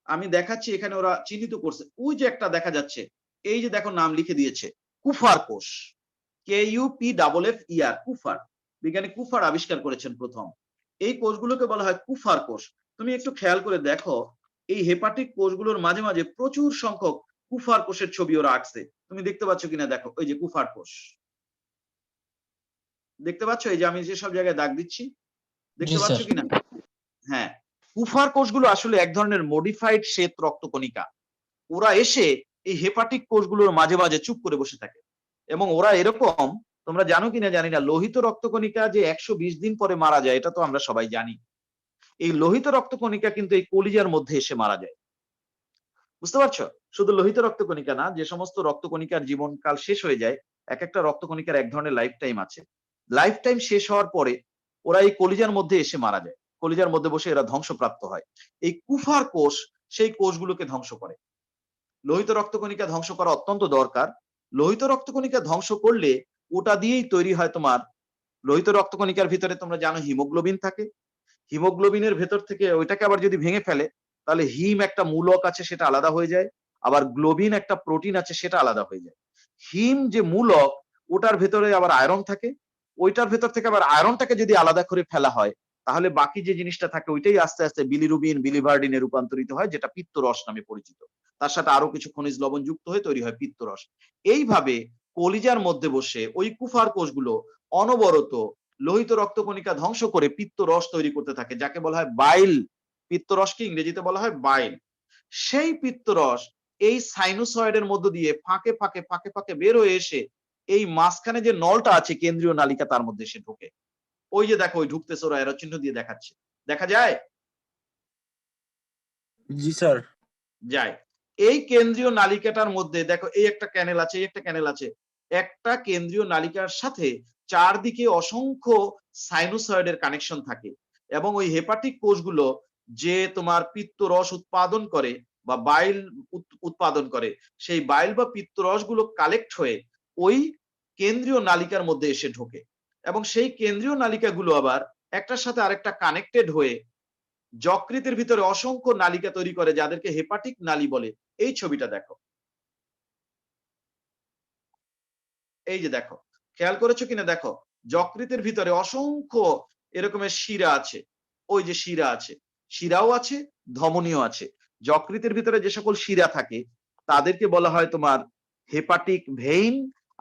আমি দেখাচ্ছি, এখানে ওরা চিহ্নিত করছে, ওই যে একটা দেখা যাচ্ছে, এই যে দেখো নাম লিখে দিয়েছে কুফার কোষ, KUPFFER, কুফার। বিজ্ঞানী কুফার আবিষ্কার করেছেন প্রথম। এই কোষগুলোকে বলা হয় কুফার কোষ। তুমি একটু খেয়াল করে দেখো, এই হেপাটিক কোষগুলোর মাঝে মাঝে প্রচুর সংখ্যক কুফার কোষের ছবি ওরা আঁকছে। তুমি দেখতে পাচ্ছ কিনা দেখো, ওই যে কুফার কোষ দেখতে পাচ্ছ, এই যে আমি যে সব জায়গায় দাগ দিচ্ছি, দেখতে জি পাচ্ছ স্যার। কিনা? হ্যাঁ, কুফার কোষগুলো আসলে এক ধরনের মডিফাইড শ্বেত রক্তকণিকা। ওরা এসে এই হেপাটিক কোষগুলোর মাঝে মাঝে চুপ করে বসে থাকে, এবং ওরা এরকম, তোমরা জানো কিনা জানি না, লোহিত রক্তকণিকা যে 120 দিন পরে মারা যায় এটা তো আমরা সবাই জানি। এই লোহিত রক্তকণিকা কিন্তু এই কলিজার মধ্যে এসে মারা যায়। বুঝতে পারছো? শুধু লোহিত রক্তকণিকা না, যে সমস্ত রক্তকণিকার জীবনকাল শেষ হয়ে যায়, এক একটা রক্তকণিকার এক ধরনের লাইফ টাইম আছে। লাইফ টাইম শেষ হওয়ার পরে ওরা এই কলিজার মধ্যে এসে মারা যায়, কলিজার মধ্যে বসে এরা ধ্বংসপ্রাপ্ত হয়। এই কুফার কোষ সেই কোষগুলোকে ধ্বংস করে। লোহিত রক্তকণিকা ধ্বংস করা অত্যন্ত দরকার। লোহিত রক্তকণিকা ধ্বংস করলে ওটা দিয়েই তৈরি হয় তোমার, লোহিত রক্তকণিকার ভিতরে তোমরা জানো হিমোগ্লোবিন থাকে। হিমোগ্লোবিনের ভেতর থেকে ওইটাকে আবার যদি ভেঙে ফেলে, তাহলে হিম একটা মূলক আছে সেটা আলাদা হয়ে যায়, আবার গ্লোবিন একটা প্রোটিন আছে সেটা আলাদা হয়ে যায়। হিম যে মূলক, ওটার ভেতরে আবার আয়রন থাকে, ওইটার ভেতর থেকে আবার আয়রনটাকে যদি আলাদা করে ফেলা হয়, তাহলে বাকি যে জিনিসটা থাকে ওইটাই আস্তে আস্তে বিলিরুবিন বিলিভার্ডিনে রূপান্তরিত হয়, যেটা পিত্তরস নামে পরিচিত। তার সাথে আরো কিছু খনিজ লবণ যুক্ত হয়ে তৈরি হয় পিত্তরস। এইভাবে কলিজার মধ্যে বসে ওই কুফার কোষগুলো অনবরত লোহিত রক্তকণিকা ধ্বংস করে পিত্তরস তৈরি করতে থাকে, যাকে বলা হয় বাইল। পিত্তরসকে ইংরেজিতে বলা হয় বাইল। সেই পিত্তরস এই সাইনোসয়েডের মধ্য দিয়ে ফাঁকে ফাঁকে ফাঁকে ফাঁকে বের হয়ে এসে এই মাঝখানে যে নলটা আছে কেন্দ্রীয় নালিকা, তার মধ্যে এসে ঢোকে। ওই যে দেখো, ওই ঢুকতেছে, ওরা এরো চিহ্ন দিয়ে দেখাচ্ছে, দেখা যায়? জি স্যার। যায়। এই কেন্দ্রীয় নালিকাটার মধ্যে দেখো, এই একটা ক্যানেল আছে, এই একটা ক্যানেল আছে, একটা কেন্দ্রীয় নালিকার সাথে চারদিকে অসংখ্য সাইনোসয়েডের কানেকশন থাকে। এবং ওই হেপাটিক কোষগুলো যে তোমার পিত্তরস উৎপাদন করে বা বাইল উৎপাদন করে, সেই বাইল বা পিত্তরস গুলো কালেক্ট হয়ে ওই কেন্দ্রীয় নালিকার মধ্যে এসে ঢোকে, এবং সেই কেন্দ্রীয় নালিকাগুলো আবার একটার সাথে আরেকটা কানেক্টেড হয়ে যকৃতের ভিতরে অসংখ্য নালিকা তৈরি করে, যাদেরকে হেপাটিক নালী বলে। এই ছবিটা দেখো, এই যে দেখো, খেয়াল করেছো কিনা দেখো, যকৃতের ভিতরে অসংখ্য এরকমের শিরা আছে, ওই যে শিরা আছে, শিরাও আছে, ধমনীও আছে। যকৃতের ভিতরে যে সকল শিরা থাকে তাদেরকে বলা হয় তোমার হেপাটিক ভেইন,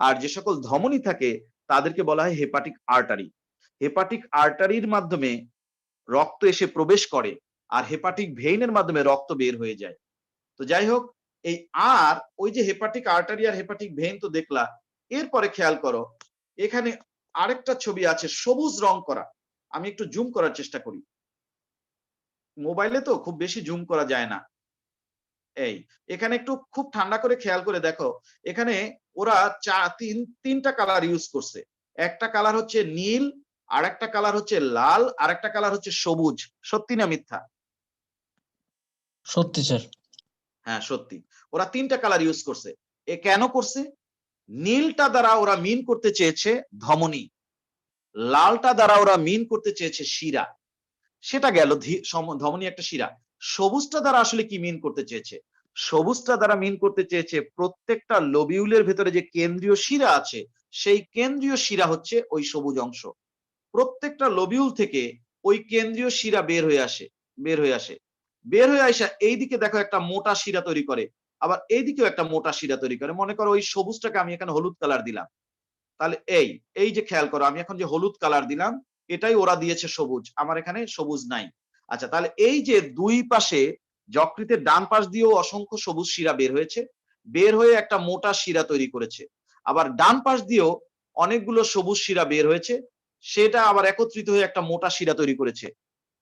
আর যে সকল ধমনী থাকে তাদেরকে বলা হয় হেপাটিক আর্টারি। হেপাটিক আর্টারির মাধ্যমে রক্ত এসে প্রবেশ করে, আর হেপাটিক ভেইনের মাধ্যমে রক্ত বের হয়ে যায়। তো যাই হোক, এই আর ওই যে হেপাটিক আর্টারি আর হেপাটিক ভেইন তো দেখলা, এরপরে খেয়াল করো, এখানে আরেকটা ছবি আছে সবুজ রং করা। আমি একটু জুম করার চেষ্টা করি, মোবাইলে তো খুব বেশি জুম করা যায় না। এই এখানে একটু খুব ঠান্ডা করে খেয়াল করে দেখো, এখানে ওরা তিনটা কালার ইউজ করছে। একটা কালার হচ্ছে নীল, আর একটা কালার হচ্ছে লাল, আর একটা কালার হচ্ছে সবুজ। সত্যি না মিথ্যা? সত্যি স্যার। হ্যাঁ সত্যি, ওরা তিনটা কালার ইউজ করছে। এ কেন করছে? নীলটা দ্বারা ওরা মিন করতে চেয়েছে ধমনী, লালটা দ্বারা ওরা মিন করতে চেয়েছে শিরা, সেটা গেল ধমনী একটা শিরা। সবুজটা দ্বারা আসলে কি মিন করতে চেয়েছে? সবুজটা দ্বারা মিন করতে চেয়েছে প্রত্যেকটা লোবিউলের ভেতরে যে কেন্দ্রীয় শিরা আছে, সেই কেন্দ্রীয় শিরা হচ্ছে ওই সবুজ অংশ। প্রত্যেকটা লোবিউল থেকে ওই কেন্দ্রীয় শিরা বের হয়ে আসে, বের হয়ে আসে, বের হয়ে আসা এইদিকে দেখো একটা মোটা শিরা তৈরি করে, আবার এইদিকেও একটা মোটা শিরা তৈরি করে। মনে করো ওই সবুজটাকে আমি এখানে হলুদ কালার দিলাম, তাহলে এই যে খেয়াল করো, আমি এখন যে হলুদ কালার দিলাম এটাই ওরা দিয়েছে সবুজ, আমার এখানে সবুজ নাই। আচ্ছা, তাহলে এই যে দুই পাশে যকৃতের ডান পাশ দিয়েও অসংখ্য সবুজ শিরা বের হয়েছে, বের হয়ে একটা মোটা শিরা তৈরি করেছে। আবার ডান পাশ দিয়েও অনেকগুলো সবুজ শিরা বের হয়েছে, সেটা আবার একত্রিত হয়ে একটা মোটা শিরা তৈরি করেছে।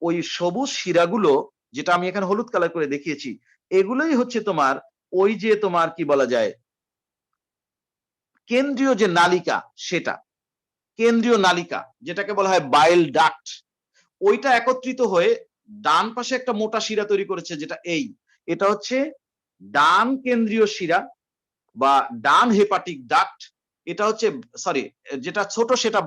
ওই সবুজ শিরাগুলো, যেটা আমি এখানে হলুদ কালার করে দেখিয়েছি, এগুলোই হচ্ছে তোমার ওই যে তোমার কি বলা যায় কেন্দ্রীয় যে নালিকা সেটা, কেন্দ্রীয় নালিকা যেটাকে বলা হয় বাইল ডাক্ট, ওইটা একত্রিত হয়ে ডান পাশে একটা মোটা শিরা তৈরি করেছে, যেটা এটা হচ্ছে ডান কেন্দ্রীয় শিরা বা ডান হেপাটিক ডাক্ট। এটা হচ্ছে সরি, যেটা ছোট সেটা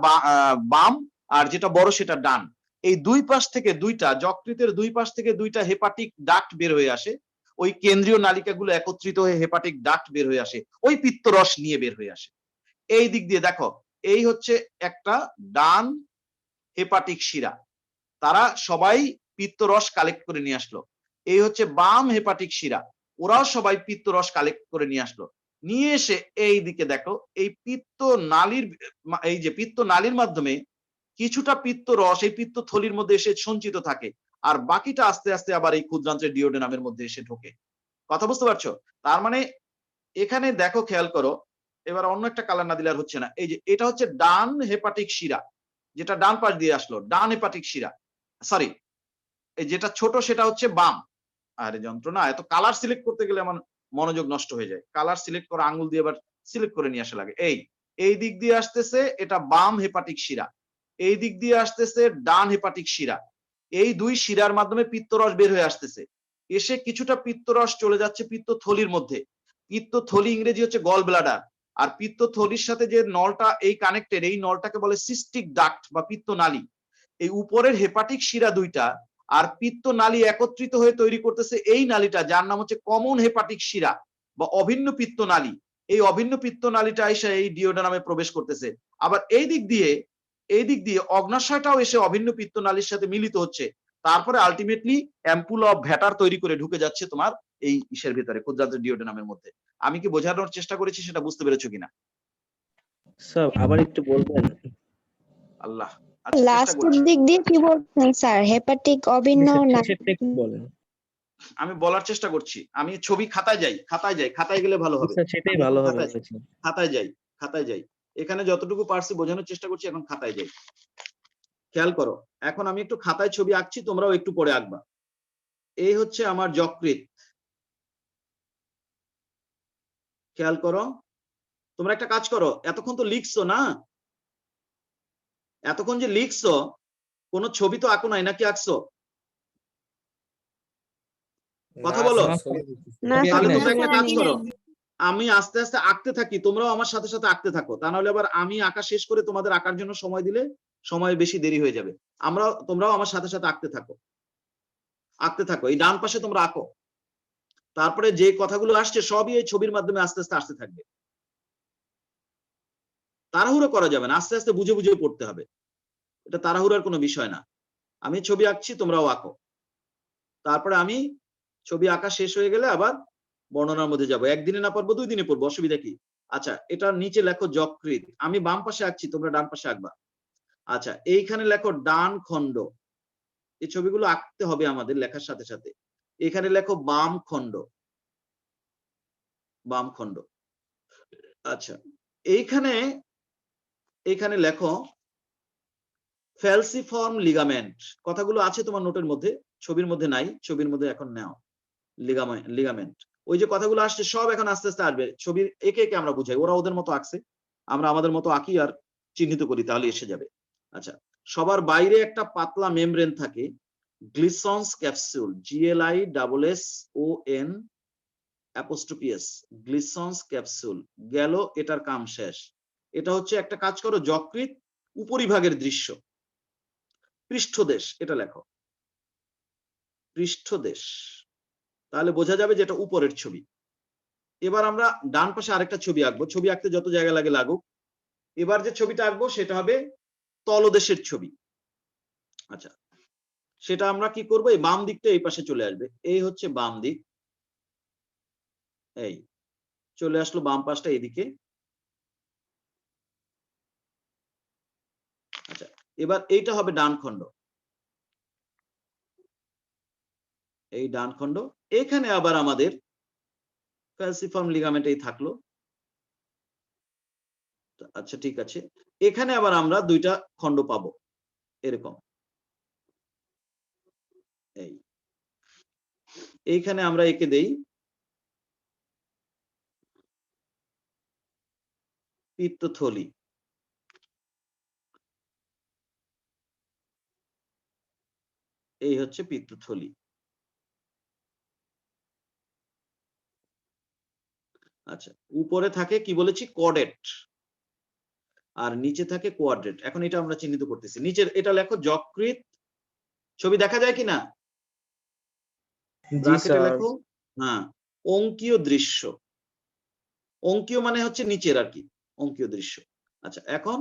বাম আর যেটা বড় সেটা ডান। এই দুই পাশ থেকে দুইটা যকৃতের দুই পাশ থেকে দুইটা হেপাটিক ডাক্ট বের হয়ে আসে, ওই কেন্দ্রীয় নালিকাগুলো একত্রিত হয়ে হেপাটিক ডাক্ট বের হয়ে আসে, ওই পিত্তরস নিয়ে বের হয়ে আসে। এই দিক দিয়ে দেখো, এই হচ্ছে একটা ডান হেপাটিক শিরা, তারা সবাই পিত্তরস কালেক্ট করে নিয়ে আসলো। এই হচ্ছে বাম হেপাটিক শিরা, ওরাও সবাই পিত্তরস কালেক্ট করে নিয়ে আসলো। নিয়ে এসে এই দিকে দেখো, এই পিত্ত নালীর, এই যে পিত্ত নালীর মাধ্যমে কিছুটা পিত্ত রস এই পিত্ত থলির মধ্যে এসে সঞ্চিত থাকে, আর বাকিটা আস্তে আস্তে আবার এই ক্ষুদ্রান্ত্রের ডিওডেনামের মধ্যে এসে ঢোকে। কথা বুঝতে পারছো? তার মানে এখানে দেখো, খেয়াল করো, এবার অন্য একটা কালার না দিলে আর হচ্ছে না। এই যে এটা হচ্ছে ডান হেপাটিক শিরা, যেটা ডান পাশ দিয়ে আসলো, ডান হেপাটিক শিরা। সরি, এই যেটা ছোট সেটা হচ্ছে বাম। আরে যন্ত্রণা, এত কালার সিলেক্ট করতে গেলে আমার মনোযোগ নষ্ট হয়ে যায়। কালার সিলেক্ট করা আঙ্গুল দিয়ে আবার সিলেক্ট করে নিয়ে আসা লাগে। এই দিক দিয়ে আসতেছে এটা বাম হেপাটিক শিরা, এই দিক দিয়ে আসতেছে ডান হেপাটিক শিরা। এই দুই শিরার মাধ্যমে পিত্তরস বের হয়ে আসতেছে, এসে কিছুটা পিত্তরস চলে যাচ্ছে পিত্ত থলির মধ্যে। পিত্ত থলি ইংরেজি হচ্ছে গল ব্লাডার, আর পিত্ত থলির সাথে যে নলটা এই কানেক্টেড, এই নলটাকে বলে সিস্টিক ডাক্ট বা পিত্ত নালী। এই উপরের হেপাটিক শিরা দুইটা আর পিত্ত নালী একত্রিত হয়ে তৈরি করতেছে এই নালীটা, যার নাম হচ্ছে কমন হেপাটিক শিরা বা অভিন্ন পিত্ত নালী। এই অভিন্ন পিত্ত নালীটা এসে এই ডিওডেনামে প্রবেশ করতেছে। আবার এই দিক দিয়ে অগ্নাশয়টাও এসে অভিন্ন পিত্ত নালীর সাথে মিলিত হচ্ছে। তারপরে আলটিমেটলি অ্যাম্পুল অফ ভ্যাটার তৈরি করে ঢুকে যাচ্ছে তোমার এই ইসের ভিতরে, ক্ষুদ্রান্ত্র ডিওডেনামের মধ্যে। আমি কি বোঝানোর চেষ্টা করেছি সেটা বুঝতে পেরেছো কিনা? স্যার আবার একটু বলবেন? আল্লাহ, আচ্ছা চেষ্টা লাস্টের করছি। দিক দিয়ে কি বলছেন স্যার? হেপাটিক অভিন্ন না? সেটা একটু বলেন আমি বলার চেষ্টা করছি। আমি ছবি খাতায় যাই, খাতায় গেলে ভালো হবে। স্যার, সেটাই আমি ভালো এখন হবে। খাতায় যাই। এখানে যতটুকু পারছি বোঝানোর চেষ্টা করছি, এখন খাতায় যাই। খেয়াল করো, এখন আমি একটু খাতায় ছবি আঁকছি, তোমরাও একটু পরে আঁকবা। এই হচ্ছে আমার যকৃৎ। খেয়াল করো, তোমরা একটা কাজ করো, এতক্ষণ তো লিখছো না, এতক্ষণ যে লিখছো কোন ছবি তো আঁকো নাই, নাকি আঁকছো? কথা বলো। তাহলে তোমরা একটা কাজ করো, আমি আস্তে আস্তে আঁকতে থাকি, তোমরাও আমার সাথে সাথে আঁকতে থাকো, তা নাহলে আবার আমি আঁকা শেষ করে তোমাদের আঁকার জন্য সময় দিলে সময় বেশি দেরি হয়ে যাবে। তোমরাও আমার সাথে সাথে আঁকতে থাকো, এই ডান পাশে তোমরা আঁকো। তারপরে যে কথাগুলো আসছে সবই এই ছবির মাধ্যমে আস্তে আস্তে আসতে থাকবে। তাড়াহুড়ো করা যাবে না, আস্তে আস্তে বুঝে বুঝে পড়তে হবে, এটা তাড়াহুড়ার কোনো বিষয় না। আমি ছবি আঁকছি, তোমরাও আঁকো। তারপরে আমি ছবি আঁকা শেষ হয়ে গেলে আবার বর্ণনার মধ্যে যাবো। একদিনে না পারবো 2 দিনে পড়বো, অসুবিধা কি? আচ্ছা, এটার নিচে লেখো যকৃৎ, আমি বাম পাশে আঁকছি, তোমরা ডান পাশে আঁকবা। আচ্ছা, এইখানে লেখো ডান খণ্ড, এই ছবিগুলো আঁকতে হবে আমাদের লেখার সাথে সাথে। এখানে লেখো বাম খণ্ড। আচ্ছা, এইখানে লেখো ফ্যালসিফর্ম লিগামেন্ট। কথাগুলো আছে তোমার নোটের মধ্যে, ছবির মধ্যে নাই, ছবির মধ্যে এখন নাও। লিগামেন্ট, ওই যে কথাগুলো আসছে সব এখন আস্তে আস্তে আসবে। ছবির একে একে আমরা বুঝাই, ওরা ওদের মতো আঁকছে, আমরা আমাদের মতো আঁকি আর চিহ্নিত করি, তাহলে এসে যাবে। আচ্ছা, সবার বাইরে একটা পাতলা মেমব্রেন থাকে, Glisson's capsule, GLISSON Glisson's capsule গেল, এটার কাম শেষ। এটা হচ্ছে একটা কাজ করো, যকৃৎ উপরিভাগের দৃশ্য, পৃষ্ঠদেশ, এটা লেখো পৃষ্ঠদেশ, তাহলে বোঝা যাবে যে এটা উপরের ছবি। এবার আমরা ডান পাশে আরেকটা ছবি আঁকবো, ছবি আঁকতে যত জায়গা লাগে লাগুক। এবার যে ছবিটা আঁকবো সেটা হবে তলদেশের ছবি। আচ্ছা, সেটা আমরা কি করবো, এই বাম দিকটা এই পাশে চলে আসবে, এই হচ্ছে বাম দিক, এই চলে আসলো বাম পাশটা এদিকে। আচ্ছা, এবার এইটা হবে ডান খণ্ড, এই ডান খণ্ড। এখানে আবার আমাদের ফ্যালসিফর্ম লিগামেন্ট এই থাকলো। আচ্ছা ঠিক আছে, এখানে আবার আমরা দুইটা খণ্ড পাবো এরকম। এইখানে আমরা একে দেই পিত্তথলি। এই হচ্ছে পিত্তথলি। আচ্ছা, উপরে থাকে কি বলেছি কর্ডেট, আর নিচে থাকে কোয়াড্রেট। এখন এটা আমরা চিহ্নিত করতেছি। নিচের এটা লেখো যকৃৎ, ছবি দেখা যায় কিনা? জি ব্র্যাকেটে স্যার। লেখো হ্যাঁ অঙ্কীয় দৃশ্য। অঙ্কীয় মানে হচ্ছে নিচের আর কি, অঙ্কীয় দৃশ্য। আচ্ছা, এখন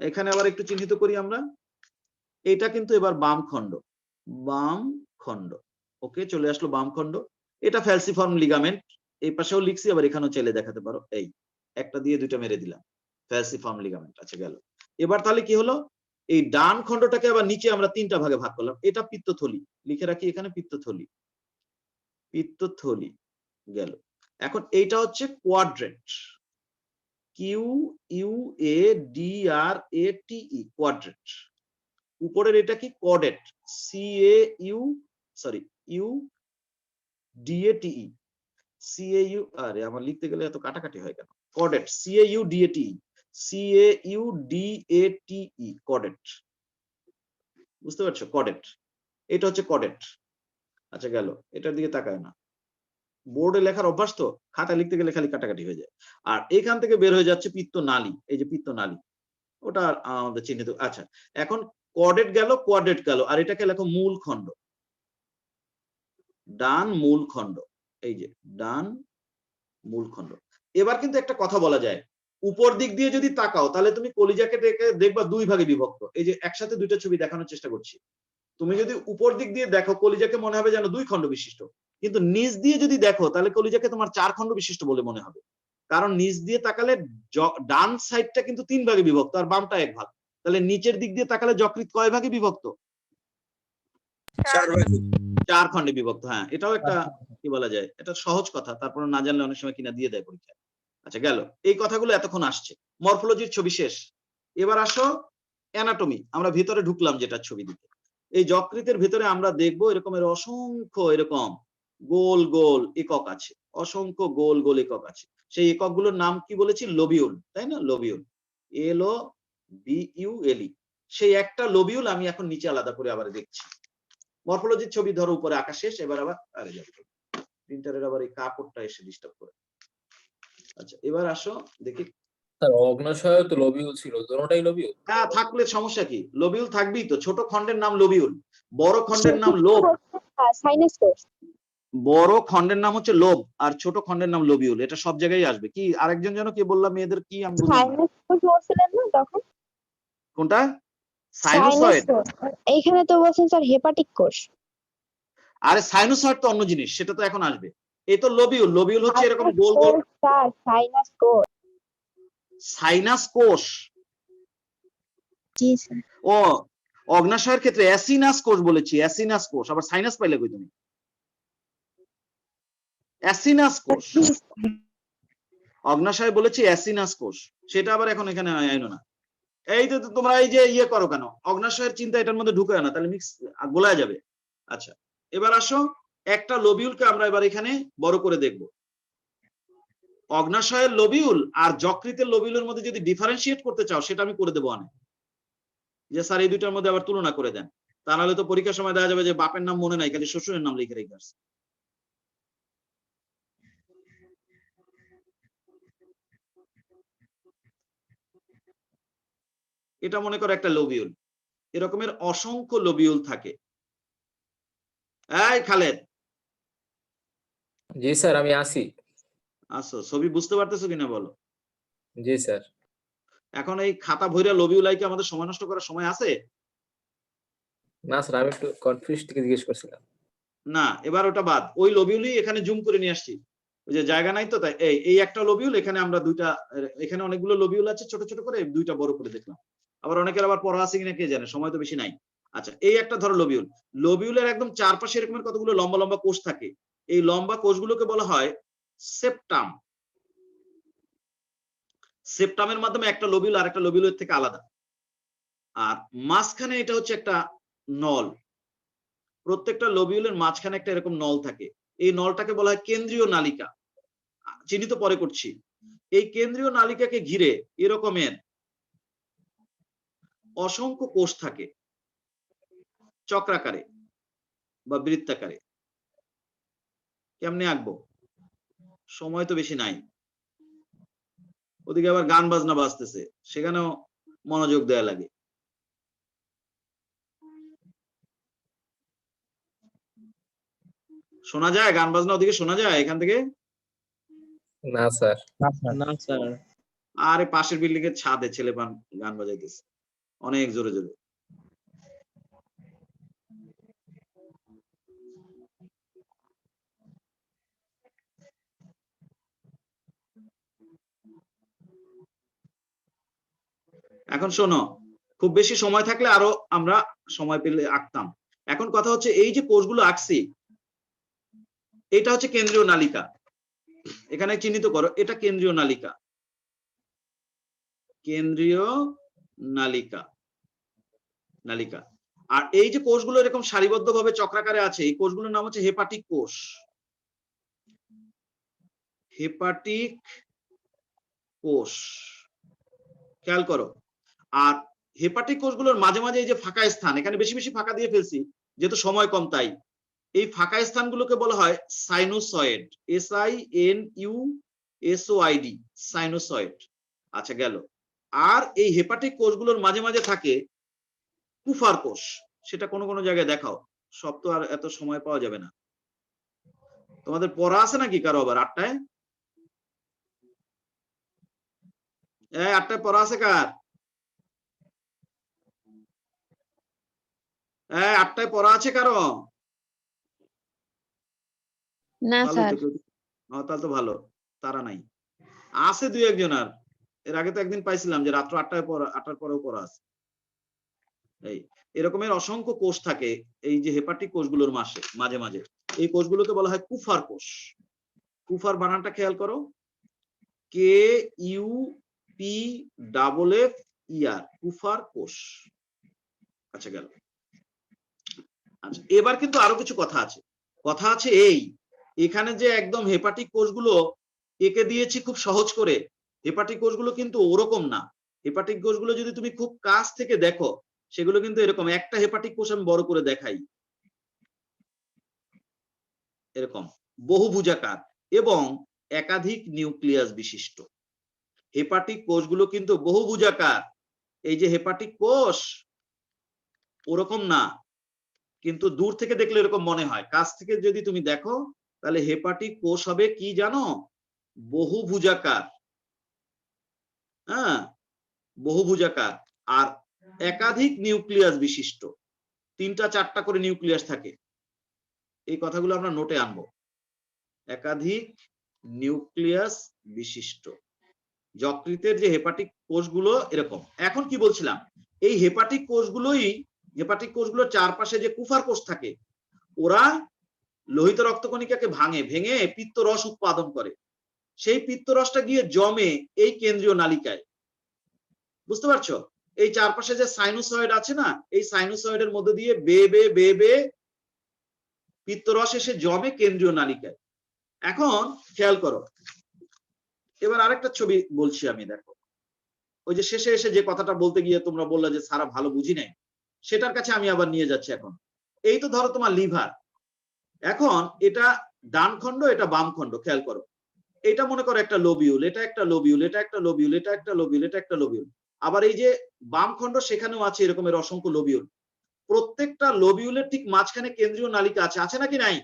এখানে আবার একটু চিহ্নিত করি আমরা। এটা কিন্তু এবার বাম খণ্ড, বাম খণ্ড। ওকে, চলে আসলো বাম খণ্ড। এটা ফ্যালসিফর্ম লিগামেন্ট, এই পাশেও লিখছি, আবার এখানেও চাইলে দেখাতে পারো। এই একটা দিয়ে দুইটা মেরে দিলাম, ফ্যালসিফর্ম লিগামেন্ট। আচ্ছা গেল। এবার তাহলে কি হলো, এই ডান খণ্ডটাকে আবার নিচে আমরা তিনটা ভাগে ভাগ করলাম। এটা পিত্তথলি, লিখে রাখি এখানে পিত্তথলি, পিত্তথলি গেল। এখন এইটা হচ্ছে quadrate, Q U A D R A T E, quadrate. উপরের এটা কি cordate, C A U sorry U D A T E, C A U, আরে আমার লিখতে গেলে এত কাটাকাটি হয় কেন? Cordate, C A U D A T E, C A U D A T E, cordate. বুঝতে পারছো? কর্ডেট, এটা হচ্ছে কর্ডেট। আচ্ছা গেল, এটার দিকে তাকায় না, বোর্ডে লেখার অভ্যাস তো, খাতায় লিখতে গেলে খালি কাটাকাটি হয়ে যায়। আর এখান থেকে বের হয়ে যাচ্ছে পিত্তনালী, এই যে পিত্তনালী, ওটা আমাদের চিহ্নিত। আচ্ছা, এখন কর্ডেট গেল, কোয়াড্রেট গেল, আর এটাকে লেখো মূল খণ্ড, ডান মূল খণ্ড। এই যে ডান মূল খণ্ড। এবার কিন্তু একটা কথা বলা যায়, উপর দিক দিয়ে যদি তাকাও তাহলে তুমি কলিজাকে দেখবা দুই ভাগে বিভক্ত। এই যে একসাথে দুইটা ছবি দেখানোর চেষ্টা করছি। তুমি যদি উপর দিক দিয়ে দেখো কলিজাকে মনে হবে যেন দুই খণ্ড বিশিষ্ট, কিন্তু নিচ দিয়ে যদি দেখো তাহলে কলিজাকে তোমার চার খণ্ড বিশিষ্ট বলে মনে হবে। কারণ নিচ দিয়ে তাকালে ডান সাইডটা কিন্তু তিন ভাগে বিভক্ত আর বামটা এক ভাগ। তাহলে নিচের দিক দিয়ে তাকালে যকৃৎ কয় ভাগে বিভক্ত? 4 ভাগে। চার খণ্ডে বিভক্ত। হ্যাঁ, এটাও একটা কি বলা যায়, এটা সহজ কথা, তারপর না জানলে অনেক সময় কিনা দিয়ে দেয় পরীক্ষায়। আচ্ছা গেল, এই কথাগুলো এতক্ষণ আসছে। মরফোলজির ছবি শেষ। এবার আসো অ্যানাটমি, আমরা ভিতরে ঢুকলাম যেটা ছবি দিতে। এই যকৃতের ভিতরে আমরা দেখবো এরকমের অসংখ্য এরকম গোল গোল একক আছে, অসংখ্য গোল গোল একক আছে। সেই এককগুলোর নাম কি বলেছি? লোবিউল, তাই না? লোবিউল, এল ও বি ইউ এল ই। সেই একটা লোবিউল আমি এখন নিচে আলাদা করে আবার দেখছি। মরফোলজির ছবি ধরো উপরে আঁকা শেষ, এবার আবার আরে যাবে প্রিন্টারের আবার এই কাপড়টা এসে ডিস্টার্ব করে। আচ্ছা এবার আসো দেখি। স্যার অগ্নাশয় তো লোবিউল ছিল, দুটোটাই লোবিউল। হ্যাঁ, থাকলে সমস্যা কি, লোবিউল থাকবেই তো। ছোট খণ্ডের নাম লোবিউল, বড় খণ্ডের নাম লোব। সাইনাস কোষ। বড় খণ্ডের নাম হচ্ছে লোব আর ছোট খণ্ডের নাম লোবিউল, এটা সব জায়গায় আসবে। কি আরেকজন যেন কি বললাম মেয়েদের, কি আমি বুঝলাম না। সাইনাস কোষ বলছিলেন না তখন? কোনটা? Sinus sinusoid? কোষ। এইখানে তো বলছেন স্যার হেপাটিক কোষ। আরে সাইনোসয়েড তো অন্য জিনিস, সেটা তো এখন আসবে। এই তো লোবিউল, লোবিউল হচ্ছে এরকম গোল গোল। স্যার সাইনাস কোষ। সাইনাস কোষ, জি স্যার। ও অগ্নাশয়ের ক্ষেত্রে অ্যাসিনাস কোষ বলেছি, অ্যাসিনাস কোষ। আবার সাইনাস পাইলে কই তুমি? অ্যাসিনাস কোষ, অগ্নাশয় বলেছি অ্যাসিনাস কোষ, সেটা আবার এখন এখানে আইনো না। এই তো তোমরা এই যে ইয়ে করো কেন, অগ্নাশয়ের চিন্তা এটার মধ্যে ঢুকে না, তাহলে মিক্স গোলায় যাবে। আচ্ছা এবার আসো, একটা লোবিউলকে আমরা এবার এখানে বড় করে দেখব। অগ্নাশয়ের লোবিউল আর যকৃতের লোবিউলের মধ্যে যদি ডিফারেন্সিয়েট করতে চাও সেটা আমি করে দেবো অনেক, যে স্যার এই দুইটার মধ্যে আবার তুলনা করে দেন। তা নাহলে তো পরীক্ষার সময় দেখা যাবে যে বাপের নাম মনে নাই, খালি শ্বশুরের নাম লিখে রেখে আসছে। এটা মনে করো একটা লোবিউল, এরকমের অসংখ্য লোবিউল থাকে। এই খালেদ, জি স্যার আমি আসি। আসো, ছবি বুঝতে পারতেছো কিনা বলো? জি স্যার। এখন এই খাতা ভইরা লোবিউলাইকে আমাদের সময় নষ্ট করার সময় আছে? না স্যার আমি একটু কনফিউজ থেকে জিজ্ঞেস করছিলাম। না, এবার ওটা বাদ, ওই লোবিউলই এখানে জুম করে নিয়ে আসছি। ওই যে জায়গা নাই তো, তাই এই একটা লোবিউল, এখানে আমরা দুইটা, এখানে অনেকগুলো লোবিউল আছে ছোট ছোট করে, দুইটা বড় করে দেখলাম। আবার অনেকের আবার পড়া আছে কিনা কে জানে, সময় তো বেশি নাই। আচ্ছা এই একটা ধরো লোবিউল, লোবিউলের একদম চারপাশে এরকমের কতগুলো লম্বা লম্বা কোষ থাকে। এই লম্বা কোষগুলোকে বলা হয় সেপ্টাম। সেপ্টামের মাধ্যমে একটা লোবিউল আর একটা লোবিউলের থেকে আলাদা। আর মাঝখানে এটা হচ্ছে একটা নল, প্রত্যেকটা লোবিউলের মাঝখানে একটা এরকম নল থাকে। এই নলটাকে বলা হয় কেন্দ্রীয় নালিকা, চিহ্নিত পরে করছি। এই কেন্দ্রীয় নালিকাকে ঘিরে এরকমের অসংখ্য কোষ থাকে চক্রাকারে বা বৃত্তাকারে। কেমনে আঁকবো? সময় তো বেশি নাই। ওদিকে আবার গান বাজনা বাজতেছে, সেখানেও মনোযোগ দেয়া লাগে। শোনা যায় গান বাজনা ওদিকে শোনা যায় এখান থেকে? না স্যার। না স্যার। আরে পাশের বিল্ডিং এর ছাদে ছেলে গান বাজাইতেছে অনেক জোরে জোরে। এখন শোনো, খুব বেশি সময় থাকলে আরো আমরা সময় পেলে আঁকতাম। এখন কথা হচ্ছে এই যে কোষগুলো আঁকছি, এটা হচ্ছে কেন্দ্রীয় নালিকা। এখানে চিহ্নিত করো, এটা কেন্দ্রীয় নালিকা। কেন্দ্রীয় নালিকা নালিকা। আর এই যে কোষগুলো এরকম সারিবদ্ধভাবে চক্রাকারে আছে, এই কোষগুলোর নাম হচ্ছে হেপাটিক কোষ। হেপাটিক কোষ, খেয়াল করো। আর হেপাটিক কোষগুলোর মাঝে মাঝে এই যে ফাঁকা স্থান, এখানে বেশি বেশি ফাঁকা দিয়ে ফেলছি যেহেতু সময় কম, তাই এই ফাঁকা স্থানগুলোকে বলা হয় সাইনোসয়েড। SINUSOID, sinusoid. আচ্ছা গেল। আর এই হেপাটিক কোষগুলোর মাঝে মাঝে থাকে কুফার কোষ। সেটা কোনো কোনো জায়গায় দেখাও, সব তো আর এত সময় পাওয়া যাবে না। তোমাদের পড়া আছে নাকি কারো আবার 8টায়? 8টায় পড়া আছে কার? 8টায় পড়া আছে কারো? না স্যার। তাহলে তো ভালো, তারা নাই। আছে 2-1 আর। এর আগে তো একদিন পাইছিলাম যে রাত্র 8টার পরেও পড়া আছে। এই এরকমের অসংখ্য কোষ থাকে এই যে হেপাটিক কোষগুলোর মাঝে মাঝে। এই কোষগুলোকে বলা হয় কুফার কোষ। কুফার বানানটা খেয়াল করো, KUPFFER, কুফার কোষ। আচ্ছা গেল। আচ্ছা এবার কিন্তু আরো কিছু কথা আছে। কথা আছে এই, এখানে যে একদম হেপাটিক কোষগুলো এঁকে দিয়েছি খুব সহজ করে, হেপাটিক কোষগুলো কিন্তু ওরকম না। হেপাটিক কোষগুলো যদি তুমি খুব কাছ থেকে দেখো, সেগুলো কিন্তু এরকম। একটা হেপাটিক কোষ আমি বড় করে দেখাই, এরকম বহুভুজাকার এবং একাধিক নিউক্লিয়াস বিশিষ্ট। হেপাটিক কোষগুলো কিন্তু বহুভুজাকার। এই যে হেপাটিক কোষ ওরকম না, কিন্তু দূর থেকে দেখলে এরকম মনে হয়। কাছ থেকে যদি তুমি দেখো তাহলে হেপাটিক কোষ হবে কি জানো? বহুভুজাকার। হ্যাঁ, বহুভুজাকার আর একাধিক নিউক্লিয়াস বিশিষ্ট। 3টা-4টা করে নিউক্লিয়াস থাকে। এই কথাগুলো আমরা নোটে আনবো। একাধিক নিউক্লিয়াস বিশিষ্ট যকৃতের যে হেপাটিক কোষগুলো এরকম। এখন কি বলছিলাম, এই হেপাটিক কোষগুলোর চারপাশে যে কুফার কোষ থাকে, ওরা লোহিত রক্তকণিকাকে ভেঙে পিত্তরস উৎপাদন করে। সেই পিত্তরসটা গিয়ে জমে এই কেন্দ্রীয় নালিকায়। বুঝতে পারছো? এই চারপাশে যে সাইনোসয়েড আছে না, এই সাইনোসয়েডের মধ্যে দিয়ে বেয়ে পিত্তরস এসে জমে কেন্দ্রীয় নালিকায়। এখন খেয়াল করো, এবার আরেকটা ছবি বলছি আমি, দেখো। ওই যে শেষে এসে যে কথাটা বলতে গিয়ে তোমরা বললে যে সারা ভালো বুঝি নাই, সেটার কাছে আমি আবার নিয়ে যাচ্ছি। এখন এই তো ধরো তোমার লিভার। এখন এটা ডান খণ্ড, এটা বাম খণ্ড। খেয়াল করো, এটা মনে করো একটা লোবিউল, এটা একটা লোবিউল, এটা একটা লোবিউল, এটা একটা লোবিউল, এটা একটা লোবিউল। আবার এই যে বাম খণ্ড, সেখানেও আছে এরকমের অসংখ্য লোবিউল। প্রত্যেকটা লোবিউলের ঠিক মাঝখানে কেন্দ্রীয় নালিকা আছে নাকি নাই?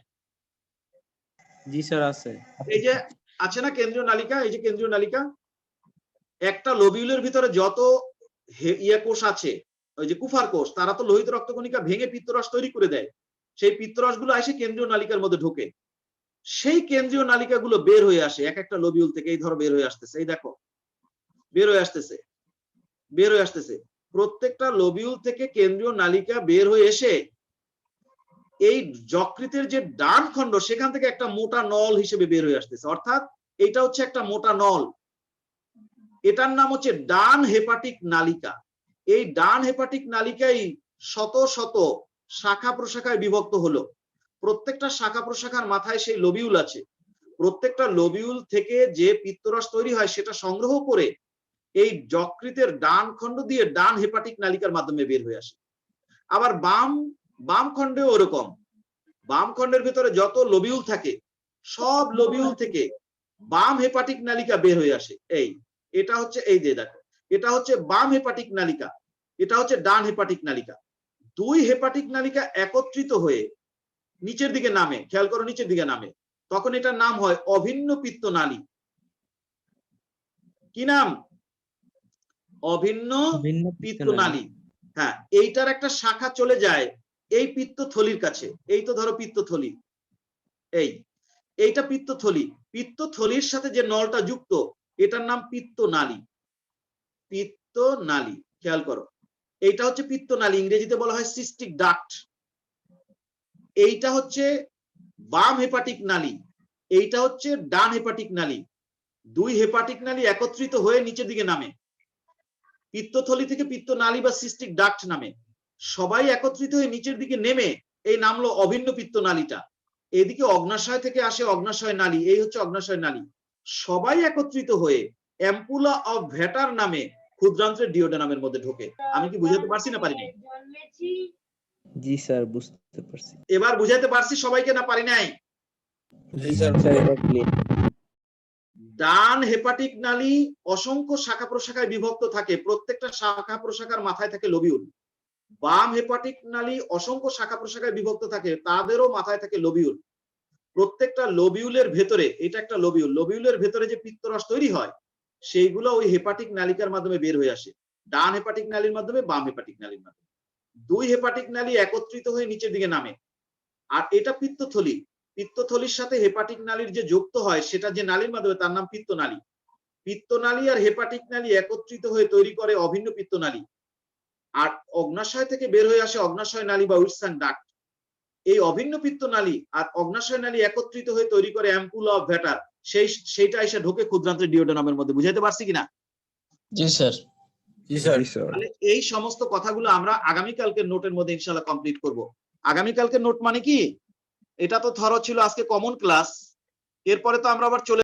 জি স্যার আছে। এই যে আছে না কেন্দ্রীয় নালিকা, এই যে কেন্দ্রীয় নালিকা। একটা লোবিউলের ভিতরে যত কোষ আছে, ওই যে কুফার কোষ, তারা তো লোহিত রক্তকণিকা ভেঙে পিত্তরস তৈরি করে দেয়। সেই পিত্তরস গুলো এসে কেন্দ্রীয় নালিকার মধ্যে ঢোকে। সেই কেন্দ্রীয় নালিকাগুলো বের হয়ে আসে এক একটা লোবিউল থেকে। এই ধরো বের হয়ে আসতেছে, এই দেখো বের হয়ে আসতেছে। প্রত্যেকটা লোবিউল থেকে কেন্দ্রীয় নালিকা বের হয়ে এসে এই যকৃতের যে ডান খণ্ড, সেখান থেকে একটা মোটা নল হিসেবে বের হয়ে আসতেছে। অর্থাৎ এটা হচ্ছে একটা মোটা নল। এটার নাম হচ্ছে ডান হেপাটিক নালিকা। এই ডান হেপাটিক নালিকাই শত শত শাখা প্রশাখায় বিভক্ত হলো। প্রত্যেকটা শাখা প্রশাখার মাথায় সেই লোবিউল আছে। প্রত্যেকটা লোবিউল থেকে যে পিত্তরস তৈরি হয় সেটা সংগ্রহ করে এই যকৃতের ডান খণ্ড দিয়ে ডান হেপাটিক নালিকার মাধ্যমে বের হয়ে আসে। আবার বাম খণ্ডেও ওরকম, বাম খণ্ডের ভিতরে যত লোবিউল থাকে সব লোবিউল থেকে বাম হেপাটিক নালিকা বের হয়ে আসে। এটা হচ্ছে এই যে দেখো, এটা হচ্ছে বাম হেপাটিক নালিকা, এটা হচ্ছে ডান হেপাটিক নালিকা। দুই হেপাটিক নালিকা একত্রিত হয়ে নিচের দিকে নামে, খেয়াল করো নিচের দিকে নামে, তখন এটার নাম হয় অভিন্ন পিত্তনালী। কি নাম? অভিন্ন ভিন্ন পিত্তনালী। হ্যাঁ, এইটার একটা শাখা চলে যায় এই পিত্তথলির কাছে। এই তো ধরো পিত্তথলি, এইটা পিত্তথলি, পিত্তথলির সাথে যে নলটা যুক্ত এটার নাম পিত্তনালী। পিত্তনালী, খেয়াল করো, এইটা হচ্ছে পিত্তনালী, ইংরেজিতে বলা হয় সিস্টিক ডাক্ট। এইটা হচ্ছে বাম হেপাটিক নালী, এইটা হচ্ছে ডান হেপাটিক নালী। দুই হেপাটিক নালী একত্রিত হয়ে নিচের দিকে নামে, পিত্তথলি থেকে পিত্তনালী বা সিস্টিক ডাক্ট নামে। সবাই একত্রিত হয়ে নিচের দিকে নেমে এই নামলো অভিন্ন পিত্তনালীটা। এদিকে অগ্নাশয় থেকে আসে অগ্নাশয় নালী, এই হচ্ছে অগ্নাশয় নালী। সবাই একত্রিত হয়ে অ্যাম্পুলা অফ ভ্যাটার নামে ক্ষুদ্রান্ত্রের ডিওডেনামের মধ্যে ঢোকে। আমি কি বুঝাতে পারছি না পারিনি? জি স্যার, বুঝতে পারছি। এবার বুঝাতে পারছি সবাইকে না পারি নাই? স্যার এটা ক্লিয়ার। ডান হেপাটিক নালী অসংখ্য শাখা প্রশাখায় বিভক্ত থাকে, প্রত্যেকটা শাখা প্রশাখার মাথায় থাকে লোবিউল। বাম হেপাটিক নালী অসংখ্য শাখা প্রশাখায় বিভক্ত থাকে, তাদেরও মাথায় থাকে লোবিউল। প্রত্যেকটা লোবিউলের ভেতরে, এটা একটা লোবিউল, লোবিউলের ভেতরে যে পিত্তরস তৈরি হয় সেইগুলো ওই হেপাটিক নালিকার মাধ্যমে বের হয়ে আসে, ডান হেপাটিক নালীর মাধ্যমে, বাম হেপাটিক নালীর মাধ্যমে। দুই হেপাটিক নালী একত্রিত হয়ে নিচের দিকে নামে। আর এটা পিত্তথলি, পিত্তথলির সাথে হেপাটিক নালীর যে যুক্ত হয় সেটা যে নালীর মাধ্যমে তার নাম পিত্তনালী। পিত্তনালী আর হেপাটিক নালী একত্রিত হয়ে তৈরি করে অভিন্ন পিত্তনালী। আর অগ্নাশয় থেকে বের হয়ে আসে অগ্নাশয় নালী বা উইটসান ডাক্ট। এই অভিন্ন পিত্তনালী আর অগ্নাশয় নালী একত্রিত হয়ে তৈরি করে অ্যাম্পুলা অফ ভ্যাটার, সেইটা এসে ঢোকে ক্ষুদ্রান্ত্রের ডিওডেনামের মধ্যে। বুঝাতে পারছি কিনা? জি স্যার। জি স্যার। তাহলে এই সমস্ত কথাগুলো আমরা আগামীকালকে নোটের মধ্যে ইনশাআল্লাহ কমপ্লিট করব। আগামীকালকে নোট মানে কি? এটা তো ধরো ছিল আজকে কমন ক্লাস, এরপরে তো আমরা আবার চলে